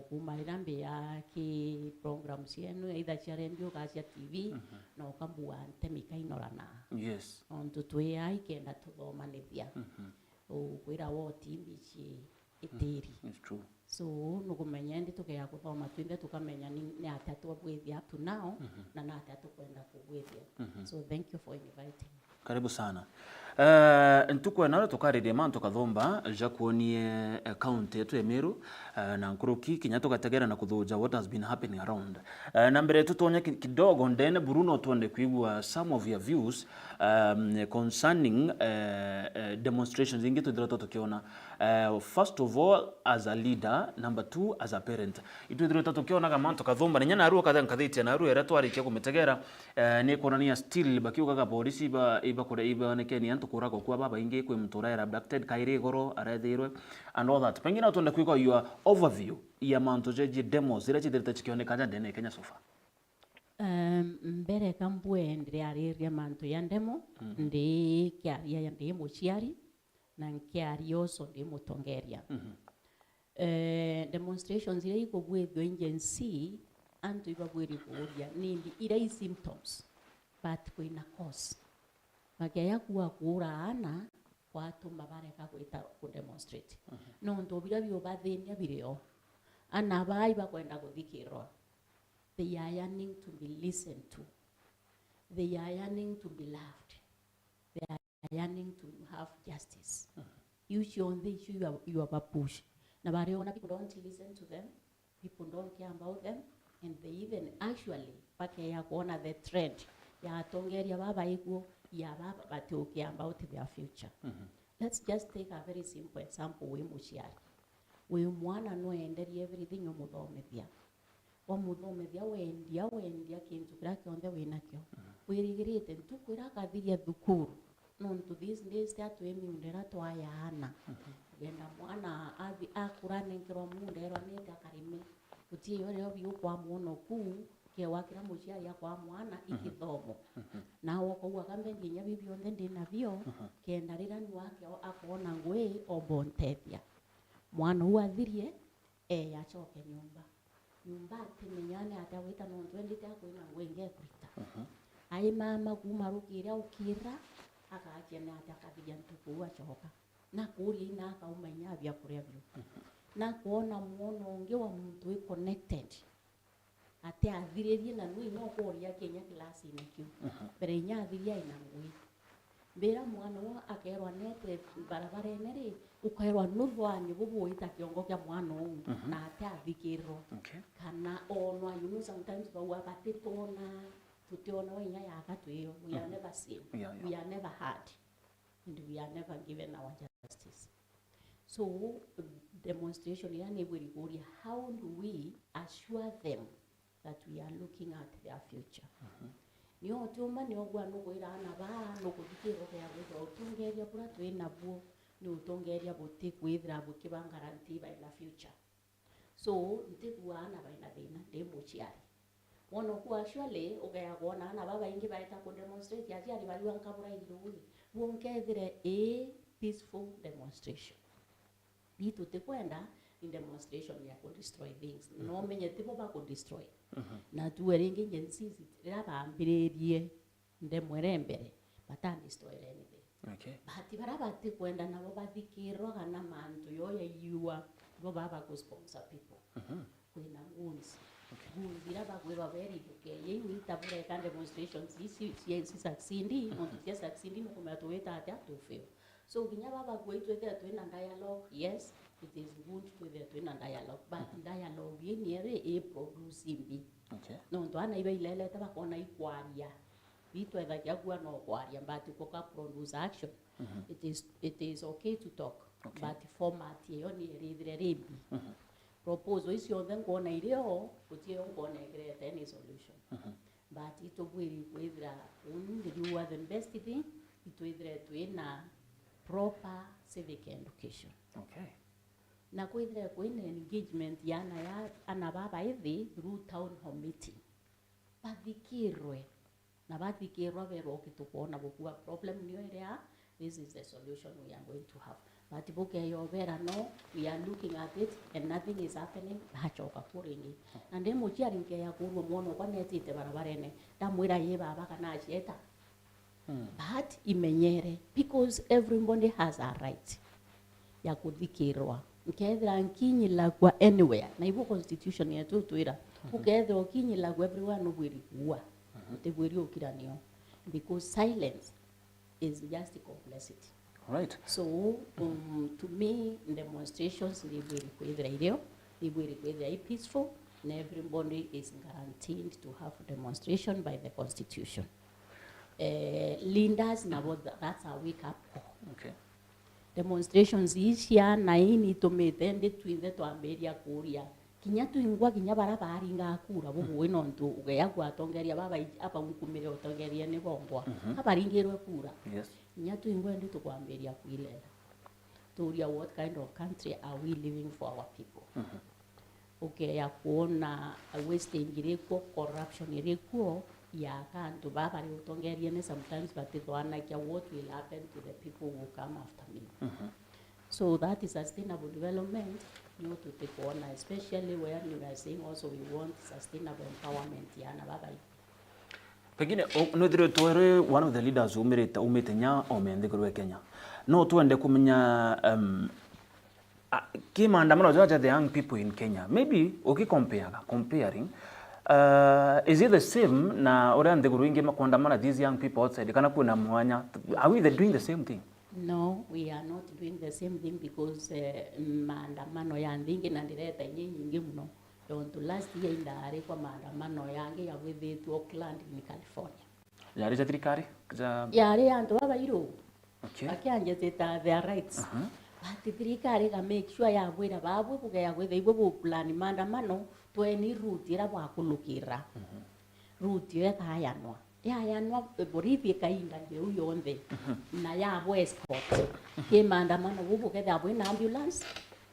kuma irambe ya ki program cienu either cia radio ka cia TV no kambua ntemika inorana yes on tutwe ai kenda tuthomanithia kwira wo timbi ci itiri it's true so nukumenya ndi tukea kuthoma twinde tukamenya ni atia twabwithia up to now na na atia tukwenda kubwithia so thank you for inviting. Karibu sana. Ntukwe naro tukaririe mantu kathomba jakuonie county yetu ya Meru na nkuruki kinya tugategera na kuthuja what has been happening around. Na mbere tutonye kidogo ndene Bruno tuonde kuigua some of your views concerning demonstrations ingi tudira tukiona first of all as a leader, number two as a parent. Itudira tukiona kama mantu kathomba nya na ruo kathan kathite na ruo era twarikia kumetegera ni kuonania still bakiuga polisi iba kure iba nekeni antu kurako kwa baba ingi kwe mtura era abducted kaire goro arethirwe and all that. Pengine tuende kuiko your overview ya mantu jeje demos zira chithirite chikionekana ndene Kenya so far. Mbere kambwe ndire ariria mantu ya demo ndi kiaria ya ndi muciari na nkiaria oso ndi mutongeria. Demonstrations ile iko bwethio agency antu ibabwiri kuria nindi ire symptoms but kuina cause makia kuwa kura ana watu mabareka kuita ku demonstrate no ndo bila bio bathenia bireo ana bai bakwenda kuthikirwa. They are yearning to be listened to, they are yearning to be loved, they are yearning to have justice. You show the issue you are push na bariona people don't listen to them, people don't care about them, and they even actually pakia kuona the trend ya tongeria baba iguo ya baba batokia about their future. Let's just take a very simple example. We muciari we mwana no enderie everything omuthomethia wa muthomethia wendia kintu kira kionde winakio wirigirite ntukwira kathiria thukuru no to these days that we miundera twayana genda mwana athi akurane nkiro mundero nete akarime utie yore obi kwa muno ku ke wakira muciari akwa mwana ikithomo na woko wakambe nginya bibio ndende nabio kenda rirani wake akona ngwe obontethia mwana uathirie achoke nyumba timenyane atawita no twendite akwina ngwenge kurita ai mama kumarukira ukira akachena atakathia ntuku achoka na kuri ina akaumanya bya kuria byo na kuona muono ungi wa muntu connected ate athiririe na nui no kuria Kenya class inakio pero inya athiria ina ngui mbera mwana wa akerwa nete barabara eneri ukairwa nurwanyu bubuita kiongo kya mwana na ate athikirwo kana onwa you know sometimes bawa batitona tutiona winya yakatwiyo we are never seen we are never heard and we are never given our justice. So demonstration yani we how do we assure them that we are looking at their future? Niyo tuma niyo gwa no gwira na ba no kuthikirwo ya gutho tungeria pura twina buo ni utongeria buti kwithira bukibangaranti by the future. So ntigwa na baina thina ndi muciari wono kwa shwale ugaya kuona na baba ingi baita ku demonstrate ya ciari bali wankabura iruwi wonkethire a peaceful demonstration itu tekwenda in demonstration ya ku destroy things no menye tipo ba ku destroy na tuwere ingi agencies rabambiririe ndemwere mbere bata destroy anything bahati barabati kwenda nabo bathikirwa kana mantu yo yaiwa bo baba ku sponsor people kwina guns Gundira bagweba very okay. We tabure can demonstrations. This succeeding, not just succeeding. Kumatueta atia to fail. So ginya baba gwe to there to in a dialogue. Yes, it is good to there to in a dialogue. But dialogue ni ere e producing. Okay. No, to ana iba ilele taba kona ikwaria. Vitu eva jagua no kwaria. But to produce action. It is okay to talk. But format ye oni ere rebi. Proposal is your then go na ideo, but you don't go na create any solution. But it will whether you are the best thing, it will to in a proper civic education. Okay. Na kwithre kwina engagement yana ya anababa hivi through town hall meeting. Bathikirwe na bathikirwa vero kitukona bukua problem niyo area. This is the solution we are going to have. but boke yobera no we are looking at it and nothing is happening hachoka kuringi and then muchiari nke ya kurwo mwono kwa netite barabarene ndamwira ye baba kana achieta but imenyere because everybody has a right ya kuthikirwa nkethira nkinyila kwa anywhere na ibo constitution yetu twira ukethira ukinyila kwa everyone ubwiri kuwa utebwiri ukiranio because silence is just complexity. Right. So to me demonstrations they will peaceful and everybody is guaranteed to have demonstration by the constitution. Leaders now that's a wake up call. Okay. Demonstrations isha na ini tumetende twithe twamberia kuria kinya tuingwa kinya barabara ingakura bubu ino ntu ugeya gwatongeria baba apa ngukumire utongeria ni bongwa abaringirwe kura. Yes. Kinya tuingwa ndi tukwamberia kwilela turia what kind of country are we living for our people. Okay, ya kuona wastage iriko, corruption iriko ya kantu baba ri utongeria ne sometimes batithwana kia what will happen to the people who come after me. So that is sustainable development, not to take on, especially when you are saying also we want sustainable empowerment yana baba. Pengine no twere one of the leaders umetenya omendekirwe Kenya. No tuende kumenya maandamano ya the young people in Kenya. Maybe comparing is it the same na ore andekirwe inge makuandamana these young people outside kana kuna mwanya, are we doing the same thing? No, we are not doing the same thing because maandamano ya ndingi na ndireta nyingi muno. Don't last year indare kwa maandamano yange ya within Oakland in California. Yari za trikari? Yari antu baba iro. Okay. Akianje zeta their rights. But trikari ka make sure ya bwira babu kuga ya within ibo plan maandamano to any route ira bwa kulukira. Route ye kayanwa. Yayanwa borithi kainga ngeu yonde. Na ya West Coast. Ke maandamano bubu ketha bwina ambulance,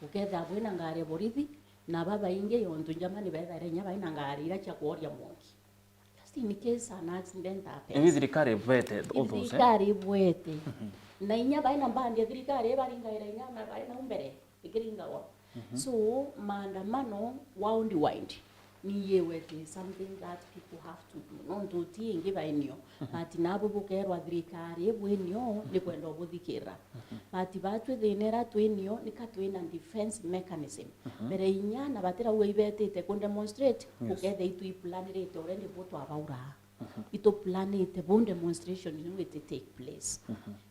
uketha bwina ngare borithi. Na baba inge yondu jamani betha nya baina ngari ira cha kuoria monki just in case an accident happens evi thirikari bwete all those thirikari bwete na inya baina mbandi thirikari baringa ira inya na baina umbere ikiringa wa so maandamano wound wind ni yewe something that people have to do non to tingi bainio ati nabo bukerwa thirikari ebwenio ni kwenda obuthikira ati batwe thinera twinio ni katwina defense mechanism bere inya na batira we ibetete ku demonstrate ukethe itu planirate already boto abaura ito planete bon demonstration you know it take place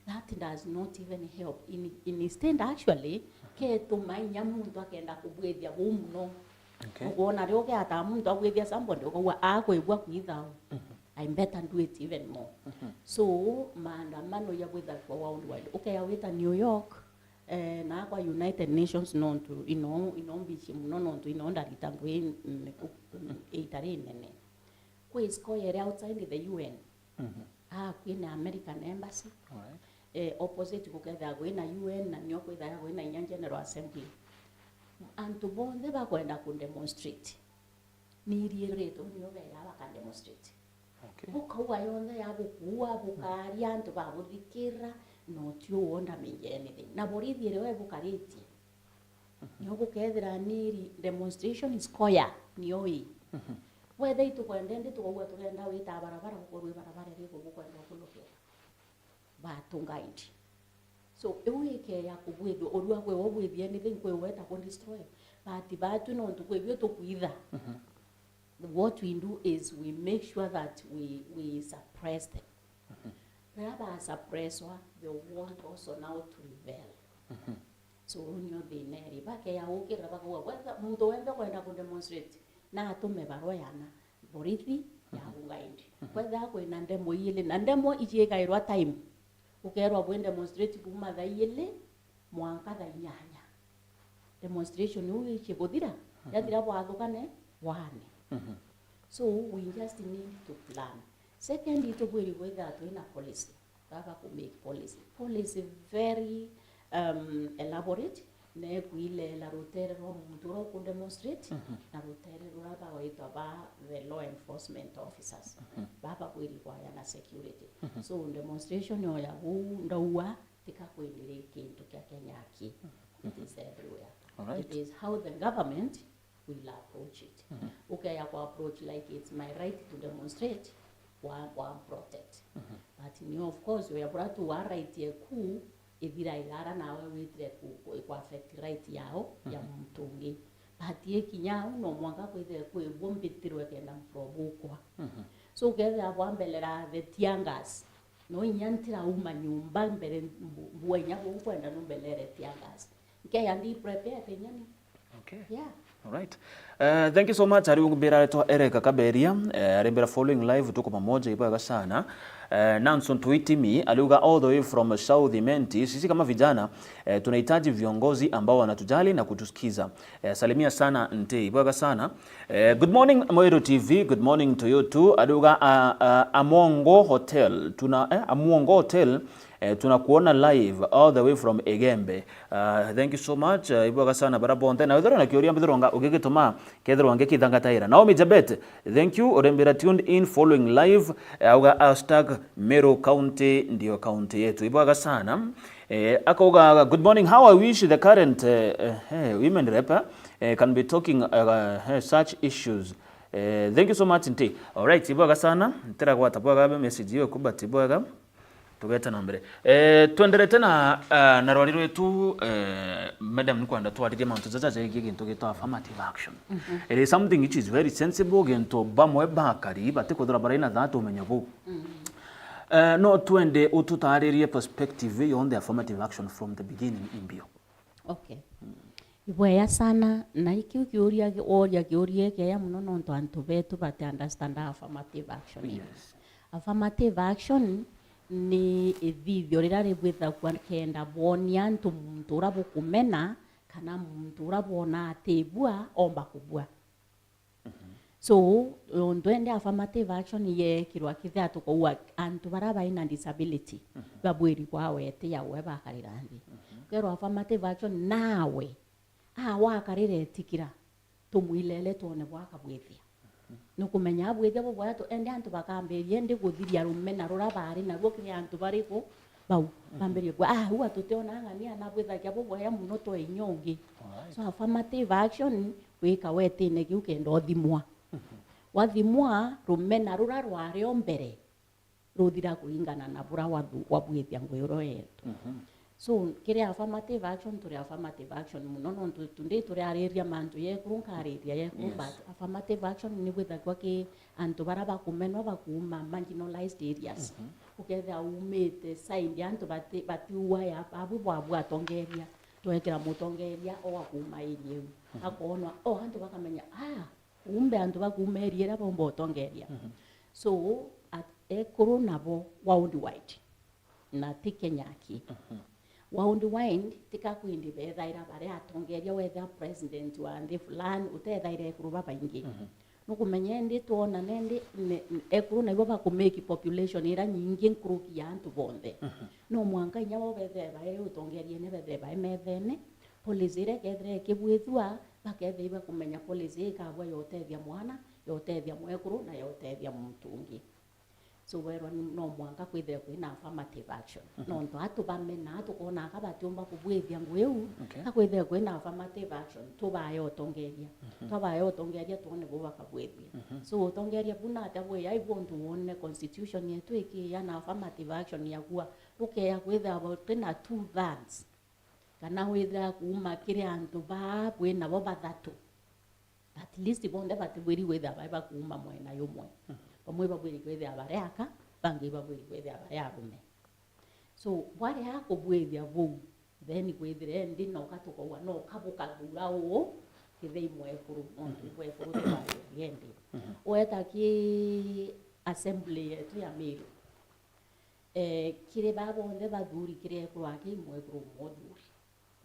that does not even help in instead actually ke to mainya muntu akenda kubwethia bumuno. Okay. Ugoona leo ke ata muntu agwethia somebody ukawa akwibwa kwitha I better do it even more. So maandamano ya gwetha kwa worldwide ya wita New York na kwa United Nations non to bichi muno to inonda litangwe eitare nene quiz ko yere outside the UN kwina American embassy opposite kuketha gwina UN na nyo kwitha gwina inya General Assembly antu bonde bakwenda ku demonstrate ni riereto niyo bera baka demonstrate bukawa yonde yabukuwa bukaria antu babuthikira no tio wonda minge anything na borithi rewe bukariti niyo bukethira ni demonstration is koya niyo yi whether itu kwendende tukogwa turenda wita barabara kukorwe barabara riko bukwenda kulokera batungaindi. So eweke ya kubwedwa orua kwe obwedhi anything kwe weta ko destroy but batu no to kwe byoto kuitha. What we do is we make sure that we suppress them. Perhaps suppressor they want also now to rebel. So onyo the neri bake ya ukira bakwa whether muntu wenda kwenda ku demonstrate na atume barua yana borithi ya ungaindi whether kwenda ndemo ile na ndemo ichieka irwa time ukerwa bwende demonstrate kuma thaiyele mwanka thainyanya demonstration uyu chibudira yathira bwathukane wane. So we just need to plan. Second ito bwiri whether twina policy baba ku make policy very elaborate ne kuile la rotere ro muturo ku demonstrate na rotere ro baba waitwa ba the law enforcement officers baba bwiri kwa yana security. So demonstration yo ya ndawa tika kwendele kintu kya kenyaki. It is everywhere. Alright. It is how the government will approach it. Okay, I approach like it's my right to demonstrate, one protect. But you of course we are brought to one right ye ku ithira ilara nawe witire ku affect right yao ya mtungi. But ye kinya no mwanga kwitire ku bombitirwe kenda mprobukwa. So ukethe abwambelera the tiangas. No nyantira uma nyumba mbere buenya kwenda no mbelere tiangas. Okay, andi prepare kenyani. Okay. Yeah. All right. Thank you so much. Ari ngumbira to Eric Kaberia. Arimbira following live tuko pamoja ibaga sana. Nanson Tuitimi aliuga all the way from South Imenti. Sisi kama vijana tunahitaji viongozi ambao wanatujali na kutusikiza. Salimia sana nte ibaga sana. Good morning Moiro TV. Good morning to you too. Aliuga Amongo Hotel. Amongo Hotel. Tunakuona live all the way from Egembe. Thank you so much. Ibuaga sana barabonde na wethero na kioria mbithironga ugigituma kethero nge kithangataira. Naomi Jabet, thank you. Orembera tuned in following live. Auga #Meru County ndio county yetu. Ibuaga sana. Akauga good morning. How I wish the current women rep can be talking such issues. Thank you so much nti. All right, ibuaga sana. Ntera kwa tabuaga message yo kubati ibuaga. Tugeta na mbere twendere tena na rwari rwetu madam nikwanda twaririe mantu zaza gintu gito affirmative action. It is something which is very sensible gintu bamwe bakari bate kuthura baraina that umenya bu no twende ututaririe perspective on the affirmative action from the beginning imbio. Okay. Ibweya sana na ikiu kiuria kiurie kya muno nonto antu betu bate understand affirmative action. Yes. Affirmative action ni ithithio rira ribwitha kwa kenda bonia ntu muntu urabukumena kana muntu urabona atibua omba kubua. So ndwende affirmative action ye kirwa kithe atuko antu baraba ina disability babwiri kwawe ete yawe bakarirandi. Kero affirmative action nawe wakarire tikira tumwilele tone bwakabwithia. Nukumenya abwithia bo bwato ende antu bakamberie ndi guthiria rumena rurabari na gwo kiri antu bariko bau bamberie kwa huwa tuteona ngani anabwithagia bo bwaya muno to inyongi. So affirmative action wika wetine giukendo thimwa wathimwa rumena rurarware ombere ruthira kuringana na bura wabwithia ngwiro yetu. So kire affirmative action turi affirmative action muno no tunde turi ariria mantu ye kurunkaria ye but affirmative action ni witha kwa ki antu baraba kumenwa bakuma marginalized areas. Uketha umete side antu bati uwa abu bwabu atongeria twekera mutongeria o akuma area akonwa antu bakamenya umbe antu bakumeria bombo tongeria. So at ekuru nabo wound wide na tikenyaki wound wide tika kwindi bethaira bare atongeria wetha president wa ndi fulani utethaire kuruba baingi nukumenya ndi tuona nende ekuru na ibo kumeki population ira nyingi nkruki ya antu bonde no mwanka nyabo betheba utongeria ne betheba emethene police ire kethre kibwithwa bakethe iba kumenya police ikabwa yotethia mwana yotethia mwekuru na yotethia mtungi. So wero no mwanka kwithe kwina affirmative action no ndo atubamena atukona akabatumba kubwithia ngweu akwithe kwina affirmative action tubayo tongeria tuone bo bakabwithia. So utongeria buna atabwe ya ibontu wone constitution yetu iki ya na affirmative action ya kuwa ya kwithe about 2/3 kana withe kuma kire antu ba bwena bo bathatu at least bonde batibwiri withe ba kuma mwena yomwe pamwe babwiri kwethe abareaka bangi babwiri kwethe abayarume. So wale hako bwethia bo then kwethire ndi no katuko no kabuka thura o kithe mwekuru onto mwekuru ba yendi weta ki assembly yetu ya Meru kire babo onde bathuri kire kwa ki mwekuru moduri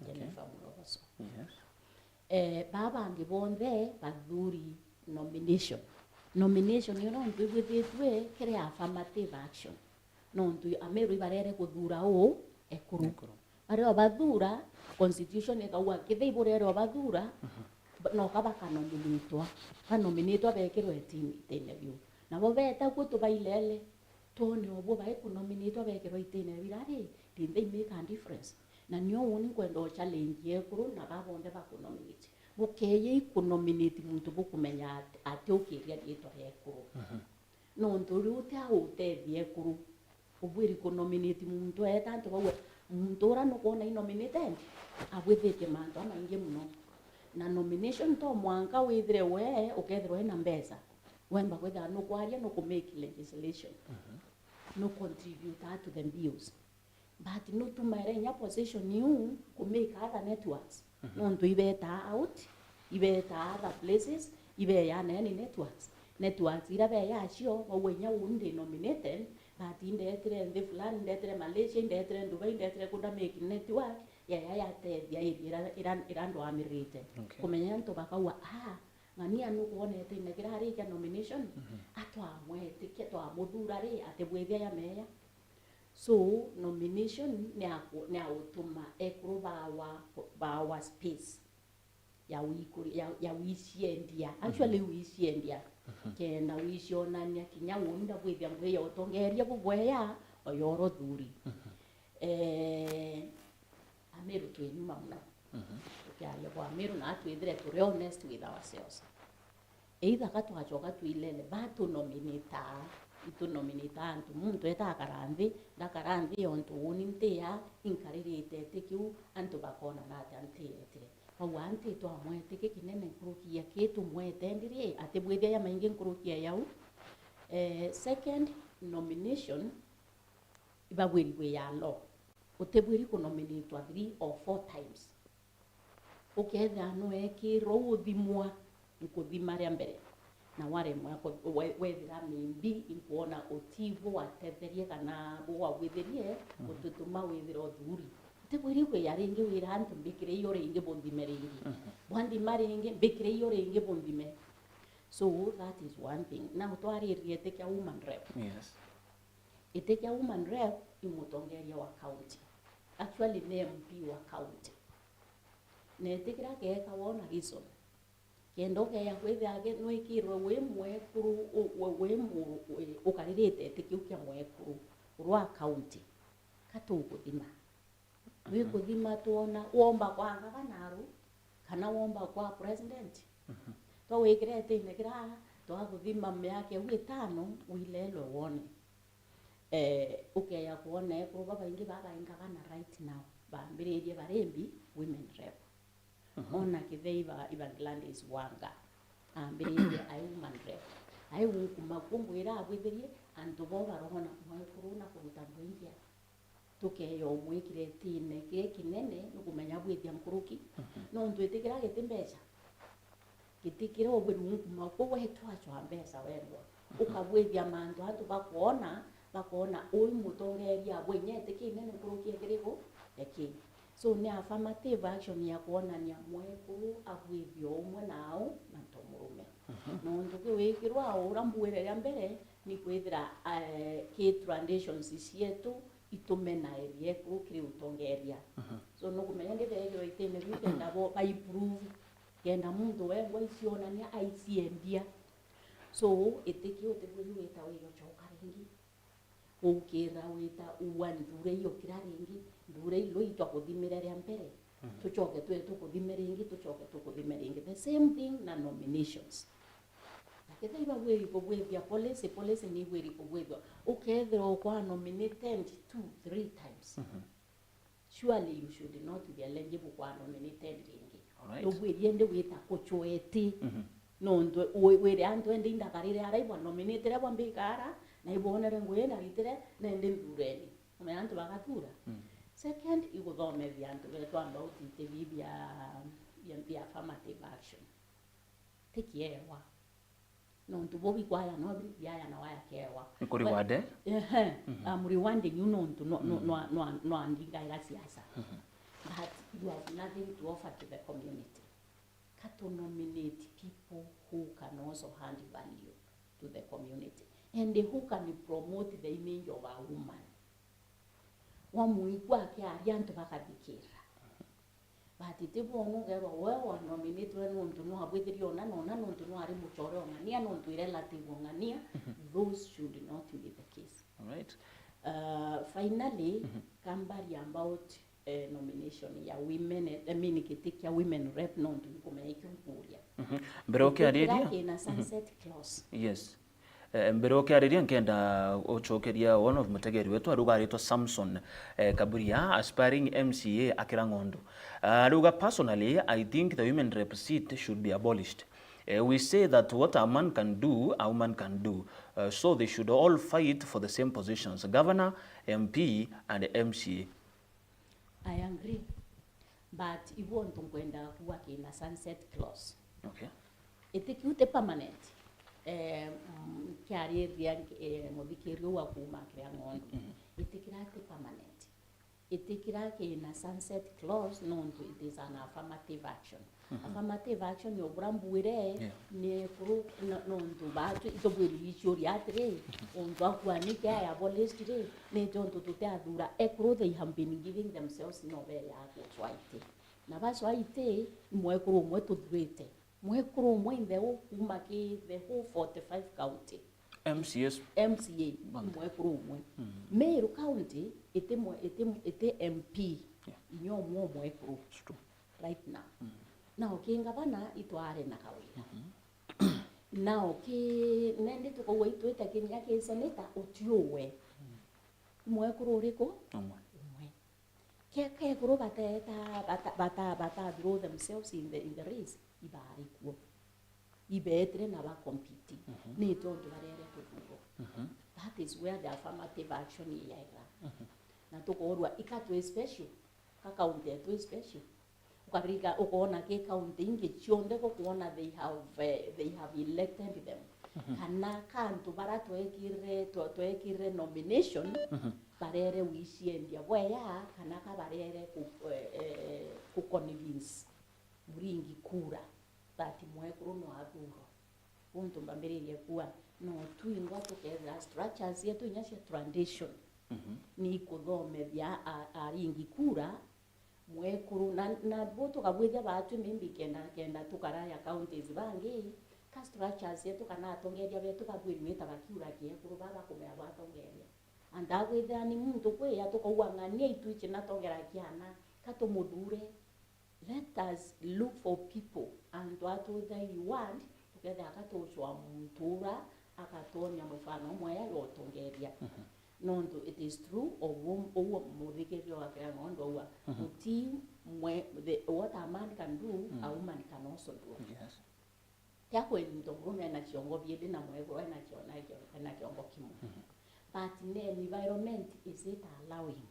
yene famulo baso. Yes. Baba ngibonde bathuri nomination you know ntu gwithitwe kire affirmative action no ntu Ameru ibarere kuthura o ekuru ari obathura constitution ikawa kithe iborere obathura no kabaka nominatwa bekirwe itine biu nabo beta kutu bailele tone obo baikunominatwa bekirwe itine birari did they make a difference? Na nyo uni kwendo challenge yekuru na babonde bakunominate. Bukeye ikunominate muntu bukumenya ate ukiria rieto yekuru. No nturi ute aute yekuru. Ubwiri kunominate muntu etanto bawe muntu ora no kuona inominated. Abwethete manto amainge muno. Na nomination to mwanka withire we ukethirwe na mbesa. Wemba kwetha no kwaria no make legislation. No contribute to the bills. But no to my renya position you could make other networks. No to ibeta out, ibeta other places, ibe ya any networks. Networks ira be ya sure or when you wouldn't nominated, but in the etre and the flan, in the etre Malaysia, in the etre and Dubai, in the etre could make network, Iran do amirite. Comenyan to Bakawa, ngania no kuone ete negrari ya nomination atwa mwete ketwa modurare atebwethia ya meya. So nomination ne utuma ekuru bawa space ya wikuri ya wishiendia actually wishiendia kenda wishionania kinya wunda bwithia mbweya utongeria bubweya oyoro thuri Amiru twinyuma muno tukiaria kwa Amiru na twithire turi honest with ourselves either katwachoka twilele batu nominata antu muntu etakaranthi ndakaranthi yontu uni ntia inkaririte tikiu antu bakona nati antietire au anti twamwete kinene nkurukia kitu mwete ndirie atebwithia ya maingi nkurukia yau second nomination ibabwiriwe ya law utebwiri kunominatwa 3 or 4 times uketha no ekiro uthimwa nkuthima ria mbere na ware mwako wethira mimbi inkuona utivo atetherie kana bwa witherie ututuma withira othuri tebwiri kwe yaringe wira antu mbikire iyo ringe bondime ringi bwandi maringe mbikire iyo ringe bondime. So that is one thing. Now twaririe tekia woman rep. Yes. Itekia woman rep imutongeria wa county. Actually ne MP wa county. Ne tekira ke ka wona reason. Kendo ke ya kwethe age no ikirwe we mwekuru we mu ukaririte tekiukia mwekuru rwa county. Katuguthima. We kuthima tuona womba kwa gavanaru kana womba kwa president. Twawikirete negira twaguthima myake witano wilelo wone ukeya kuona ko baba ingi baba ingavana right now bambiririe barembi women rep ona kitheiva Gladys Wanga ambiririe ai women rep ai kuma kumbwira abwitherie antu bo barona mwakuruna kuruta mwingia tukeyo mwikire tine kinene nukumenya bwithia mkuruki no ndwetikira gitimbeca kitikira obirungu mako wetwacho ambesa wendo ukabwethia mantu antu bakona uyu mutongeria bwenyete kinene kurukia kirego yake. So ni affirmative action ya kuonania mwekuru abwithio umwe nao mantu murume no nduke wikirwa urambwire ya mbere ni kwithira ki traditions cietu itumena erie kuri utongeria so no kumenya ngithegyo itene wikenda bo improve kenda mundu wengwa icionania aiciendia so itikio tebuli wita wiyo choka ringi ukira wita uwandure iyo kira ringi ndure ilo itwa kuthimira ria mbere tuchoke tukuthimira ringi tuchoke tukuthimira ringi the same thing na nominations lakini iba weri kubwethia policy ni weri kubwethia ukethira kwa nominated 2-3 times surely you should not be eligible kwa nominated ringi. Alright. Ubwiri ende wita kuchweti no ndo were antu ende indakarire araibo nominate abo mbikara na ibonere ngwenda ritire na ende ndureni ame antu bagatura. Second iguthome vyantu betu ambao tite bibia affirmative action tikiewa no ntu bobi kwaya no bibia na waya kewa kuri wade muri wande you know ntu no andinga ila siasa but you have nothing to offer to the community. To nominate people who can also hand value to the community and who can promote the image of a woman. Wamuigwa kia antu bakathikira but itibu onugero wewe nominate we nuntu no abwithirio na nuntu no ari muchore ongania nuntu relative ongania those should not be the case. All right. Finally kambari about nomination ya women, kiti kia women rep nondu ikumeikyo nkuria. Mbere ukiariria ina sunset clause. Yes. Mbere ukiariria nkenda uchokeria one of mutegeri wetu arugaritwa Samson Kaburia aspiring MCA Akirangondo. Aruga personally I think the women rep seat should be abolished. We say that what a man can do, a woman can do. So they should all fight for the same positions, governor, MP, and MCA. I agree. But if you want to go in a sunset clause, Okay. It's permanent. Kiariria muthikirio wa kuma Akirangondo. Itikirate permanent. Itikirake in a sunset clause, no, it is an affirmative action. Affirmative action yo brambuire ne kuru no ndu batu itobwiri ishuri atre ondu akwanike ya abolished ne tonto tutea adura ekuru they have been giving themselves no very swaite na baswaite mwekuru mwe tudwete mwekuru mwe in the whole kumaki the whole 45 county MCA mwekuru mwe Meru county ite MP nyo mwekuru right now. Now kingabana itware na kawira. Now nende tuko itweta kinya ke seneta utiowe. Mwekuru riko? Umwe. Ke kuru bata draw themselves in the race. Ibari kuo. Ibetre na ba compete. Ni tonto barere kutuko. That is where the affirmative action is like. Na tuko orwa ikatwe special. Kakaunti yetu special. Ukarika ukoona ke county ingi chionde ko kuona they have elected them. Kana kantu bara twekire nomination barere wishie ndia bweya kana ka barere ku convince muringi kura that mwekuru no aduro untu mbambiririe kuwa no tuingwa tukeza structures yetu nyasha tradition ni kuthomethia aringi kura mwekuru na boto kabwithia batu mimbi kenda tukaraya counties bangi ka structures yetu kana atongeria betu kabwirweta bakiura kie kuru baba kumea batongeria andagwithia ni muntu kwe atukauangania itu ichi natongera kiana katumudure. Let us look for people and what they want together akatochwa muntura akatonya mufano moya yotongeria. Nondo it is true or muthikirio wa Akirangondo wa uti what a man can do a woman can also do. Yes. Yako ndongonya na chiongo biede na mwego na chiongo kimu. But the environment is it allowing?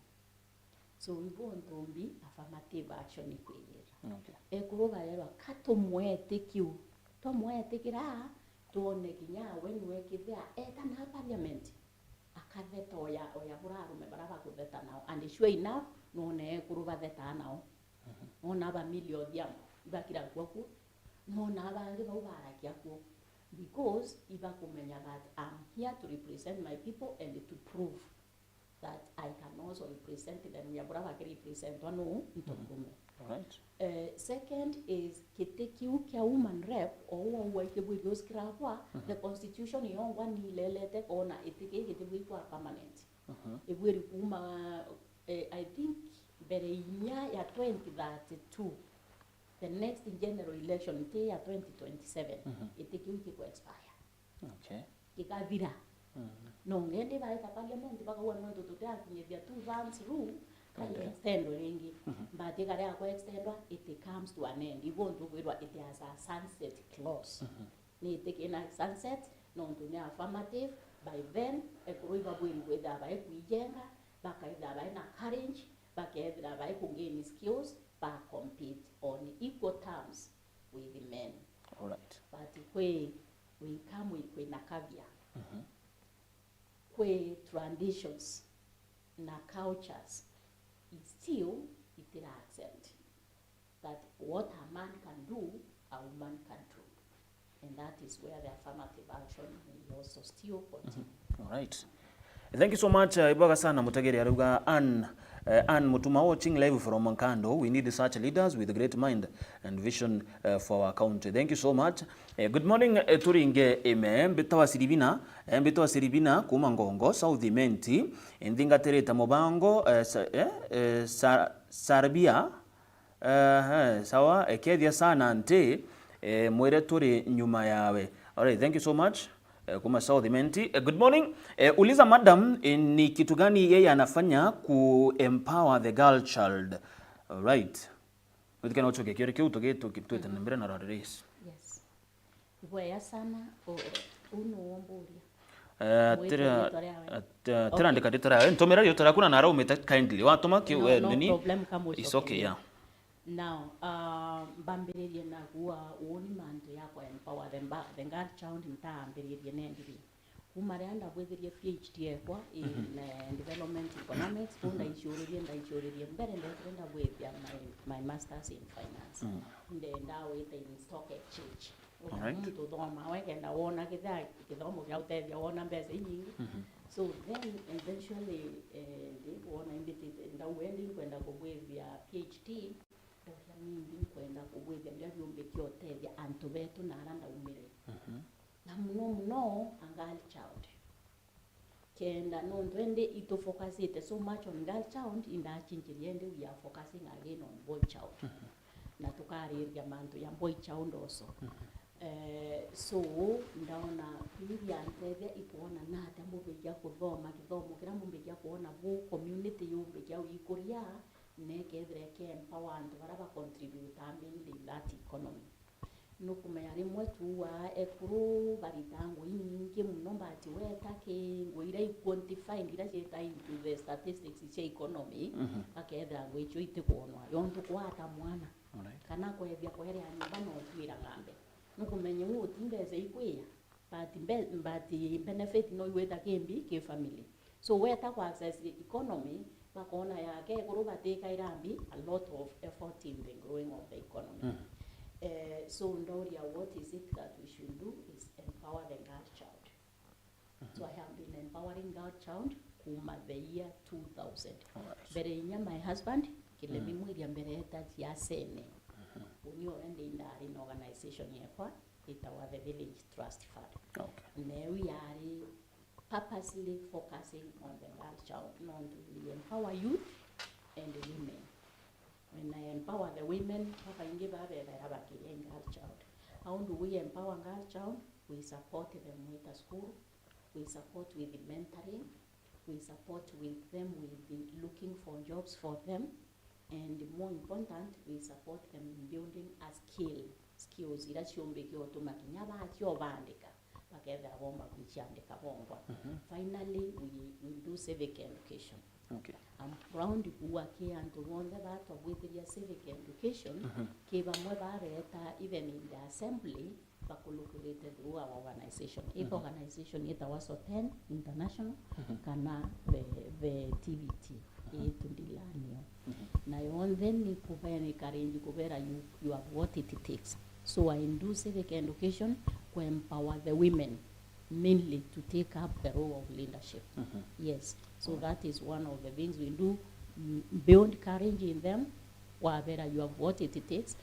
So we want to be affirmative action equator. Okay. Ekuruga lero kato mwete kiu. To mwete kira tuone kinya when we kithia eta na parliament. Akatheta oya burarume baraba kutheta nao and sure enough no ne kuruba theta nao ona ba million ya bakira kwaku no na ba ri ba barakia ku because iba kumenya that I'm here to represent my people and to prove that I can also represent them ya buraba ke represent no ntokume. Right. Second is kitekiu kia woman rep or waikebwirios kirabwa the constitution yongwa ni lelete kona itike kitebwirwa permanent. Ebwiri kuma I think bereinya ya 2032 the next general election ite ya 2027 itekiu kiko expire. Okay. Kikavira. No ngende baita parliament baka wana ndo tutea kinyevya 2 terms rule. Extend ringi but ikare akwa extend it comes to an end even to it has a sunset clause ni take in a sunset no to ne affirmative by then ekuruiba bwiri whether by kuijenga baka either by na courage baka either by kugain skills ba compete on equal terms with the men. All right. But we come with na kavia kwe traditions na cultures still it is accept that what a man can do, a woman can do. And that is where the affirmative action will also still continue. All right. Thank you so much. Ibaga sana Mutageri aruga Ann Mutuma watching live from Mankando. We need such leaders with a great mind and vision for our country. Thank you so much. Good morning turinge eme mbitawa siribina kuma Ngongo South Menti ndinga tereta mobango Sarbia sawa ekedia sana nte mwere turi nyuma yawe. All right, thank you so much. Kuma South Menti. Good morning. Uliza madam, ni kitu gani yeye anafanya ku empower the girl child? All right. Wewe kana uchoke kile kitu tukitu mbere na race. Yes. Iboya sana unuomburia. Tera ndika ditara. Ntomera yo tara kuna nara umeta kindly. Watoma ki nini? No problem kama uchoke. It's okay, yeah. Now, mbambiririe na gua uoni manto yakwa empower the girl child ntambiririe nendiri kumaranda bwethirie PhD yakwa in development economics kunda ichuririe mbere ndenda bwethia my masters in finance ndenda wita in stock exchange mtu thoma wegenda wona kithomo kya utethia wona mbeca nyingi so then eventually wona ndauendi kwenda kubwethia PhD mingi kwenda kubwethia ndia vyumbikio tethia antu betu na aranda umire na muno girl child kenda no ndwende ito focusite so much on girl child indachinjirie ndi we are focusing again on boy child na tukariria mantu ya boy child also so ndaona pili antethia ikuona na tambo beja kuthoma kithomo kira mumbeja kuona bu community yumbeja ikuria nekethre ke empower antu baraba contribute mainly that economy nukumenya rimwe tuwa ekuru baritango nyingi muno mbati weta ke ngoira quantify ndira cheta into the statistics cha economy akethra ngwicho itikuonwa yontu kwata mwana kana kwethia kwere anyumba no twira ngambe nukumenya wo timbeze ikwiya but benefit no weta kembi ke family so weta kwa access economy bakona yake kuruba teka irambi a lot of effort in the growing of the economy. So Ndoria, what is it that we should do is empower the girl child. So I have been empowering girl child kuma the year 2000. Berenya my husband kilemi mwiri mbere that ya sene. Unyo ende indari in organization yekwa itawa the village trust fund. Okay. Ne we are purposely focusing on the girl child, not to empower youth and the women. When I empower the women, girl child. How do we empower girl child? We support them with a school, we support with the mentoring, we support with them with the looking for jobs for them, and more important, we support them in building a skills. Finally, we do civic education. Okay. I'm proud to work here and to wonder that with their civic education, even in the assembly, calculated through our organization. If organization it was 10 international, kana the TVT. Now then you have what it takes. So I do civic education to empower the women mainly to take up the role of leadership. Yes, so that is one of the things we do. Build courage in them. Wabera you have what it takes.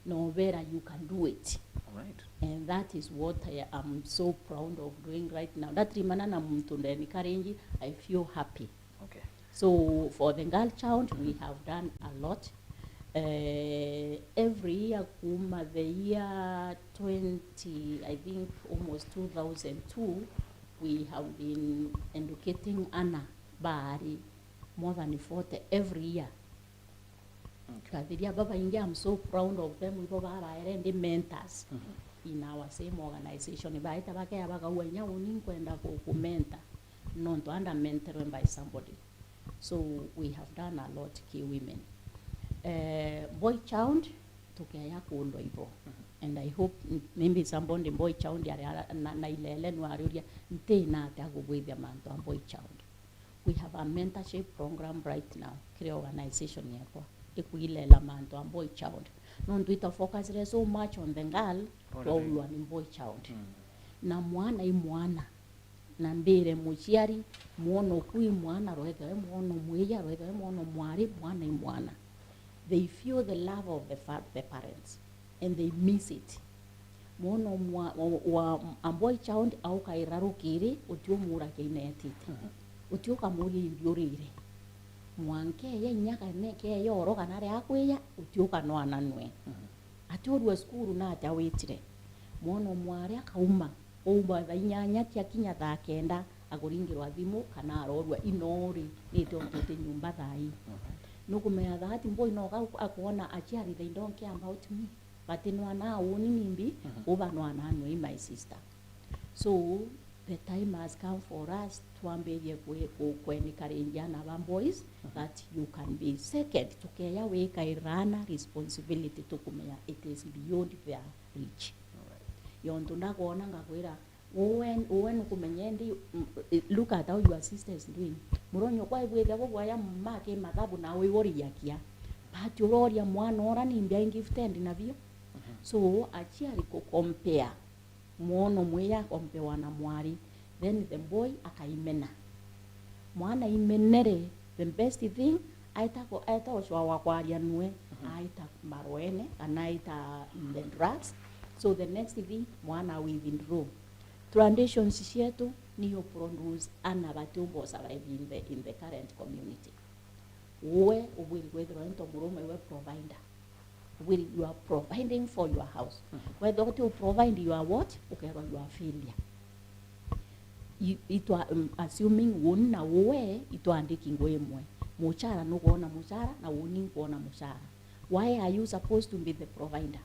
No better you can do it. All right. And that is what I am so proud of doing right now. That rimanana mtundeni courage. I feel happy. Okay. So for the girl child, we have done a lot. Every year, the year 20, I think almost 2002, we have been educating Anna Bari more than 40 every year. Okay. I'm so proud of them. We have the mentors in our same organization. Not under mentoring by somebody. So we have done a lot key women. Boy child tukaya kundo ibo and I hope maybe somebody boy child na ilele nwaruria ntena tago with manto boy child. We have a mentorship program right now kile organization yako ikuilela manto boy child non tuita focus so much on the girl to one boy child na mwana na mbere muciari mwono kui mwana roethe mwono mwiya roethe mwono mwari mwana i mwana. They feel the love of the parents and they miss it. Mwono wa amboi child au kairarukiri utio mura keinetite. Utio kamuri indiorire. Mwanke ye nyaka neke yoro kanare akweya utio kanwana nwe. Atorwa skuru na atawitire. Mwono mwari akauma. Oba tha inyanya tia kinya tha kenda agoringirwa thimu kana arorwa inori nito tote nyumba thai. Nukumenya that boy no akuona achiari they don't care about me. But in one hour nimbi over no anano my sister. So the time has come for us to ambege kweni karenjana one boys that you can be second to care we kairana responsibility to kumenya it is beyond their reach. Yonto ndakona ngakwira when kumenyendi look at how your sister is doing. Muronyo kwa ibwethe go ya make mathabu na wori yakia. But uroria mwana ora ni mbia gifted na bio. So achiari ko compare mwono mweya compare na mwari, then the boy akaimena mwana imenere. The best thing aita oshwa wakwaria nwe aita marwene anaita the drugs. So the next thing mwana withdraw. Traditions yetu niyo produce anabatumbo survive in the current community. We will withdraw into murume we provider. Will you are providing for your house. Whether you provide you are what? Okay, you are failure. It assuming one na we ito andiki ngoe mwe. Muchara no kuona muchara na woni kuona muchara. Why are you supposed to be the provider?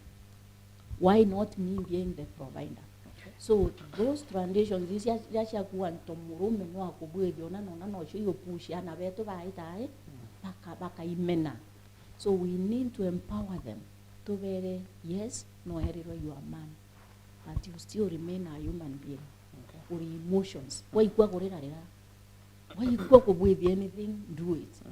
Why not me being the provider? Okay. So those traditions is ya kuwa ntomurume no akubwe ona no yo push ana beto baita baka imena. So we need to empower them to be, yes, no eriro you are man, but you still remain a human being. Okay. Or emotions. Why you go why you go with anything, do it.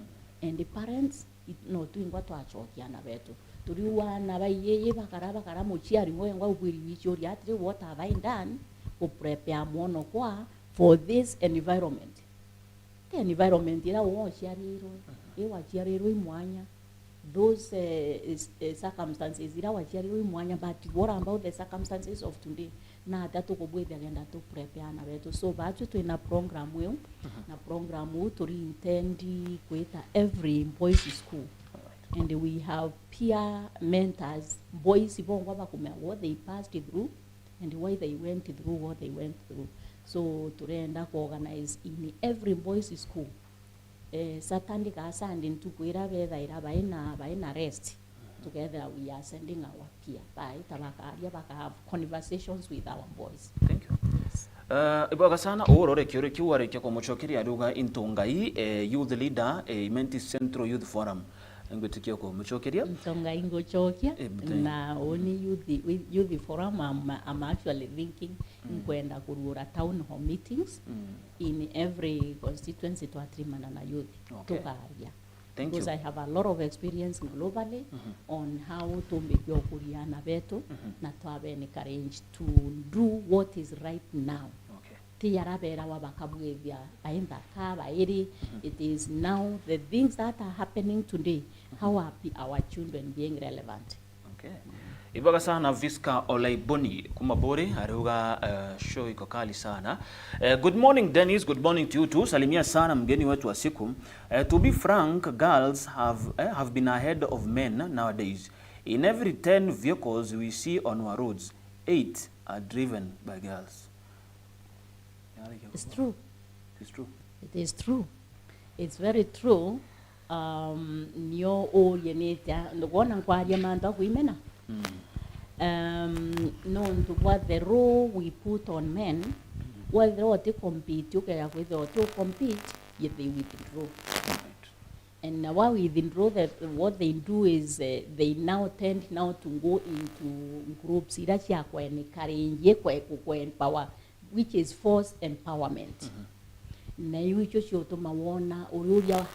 And the parents, no doing what to achoki ana beto. To do one na ye bakara mochiari ngo ngwa ubiri wichori atre what have I done to prepare mono kwa for this environment. The environment ira wo chiariro, e wa chiariro imwanya. Those circumstances ira wa chiariro imwanya, but what about the circumstances of today? Na dato ko bwe agenda to prepare na beto. So batu to in a program we na program to intend kuita every boys school. And we have peer mentors, boys what they passed through and why they went through what they went through. So to end up organize in every boys school. Saturday ka Sunday to kuira beda baina rest. Together we are sending our peer by tabaka have conversations with our boys. Thank you. Ibaga sana orore kiore kiware kyako muchokeri aduga intongai youth leader Imenti Central Youth Forum. Ngutikia ko muchokeria ntonga ingo chokia na oni youth forum I'm actually thinking kwenda kurura town hall meetings in every constituency to atrimana na youth. Okay. Tukaria Because I have a lot of experience globally on how to make your kuriana beto na to have encourage to do what is right now. It is now the things that are happening today. How are our children being relevant? Okay. Ibaga sana Viska Olaiboni kumabore aruga show iko kali sana. Good morning Dennis, good morning to you too. Salimia sana mgeni wetu wa siku. To be frank, girls have been ahead of men nowadays. In every 10 vehicles we see on our roads, 8 are driven by girls. It's true. It's true. It is true. It's very true. Nyo oriented the one and quadriamount of women. Known to what the role we put on men, whether they compete, together with or to compete, yet they withdraw. And while we withdraw, that what they do is they now tend now to go into groups. Power, which is force empowerment.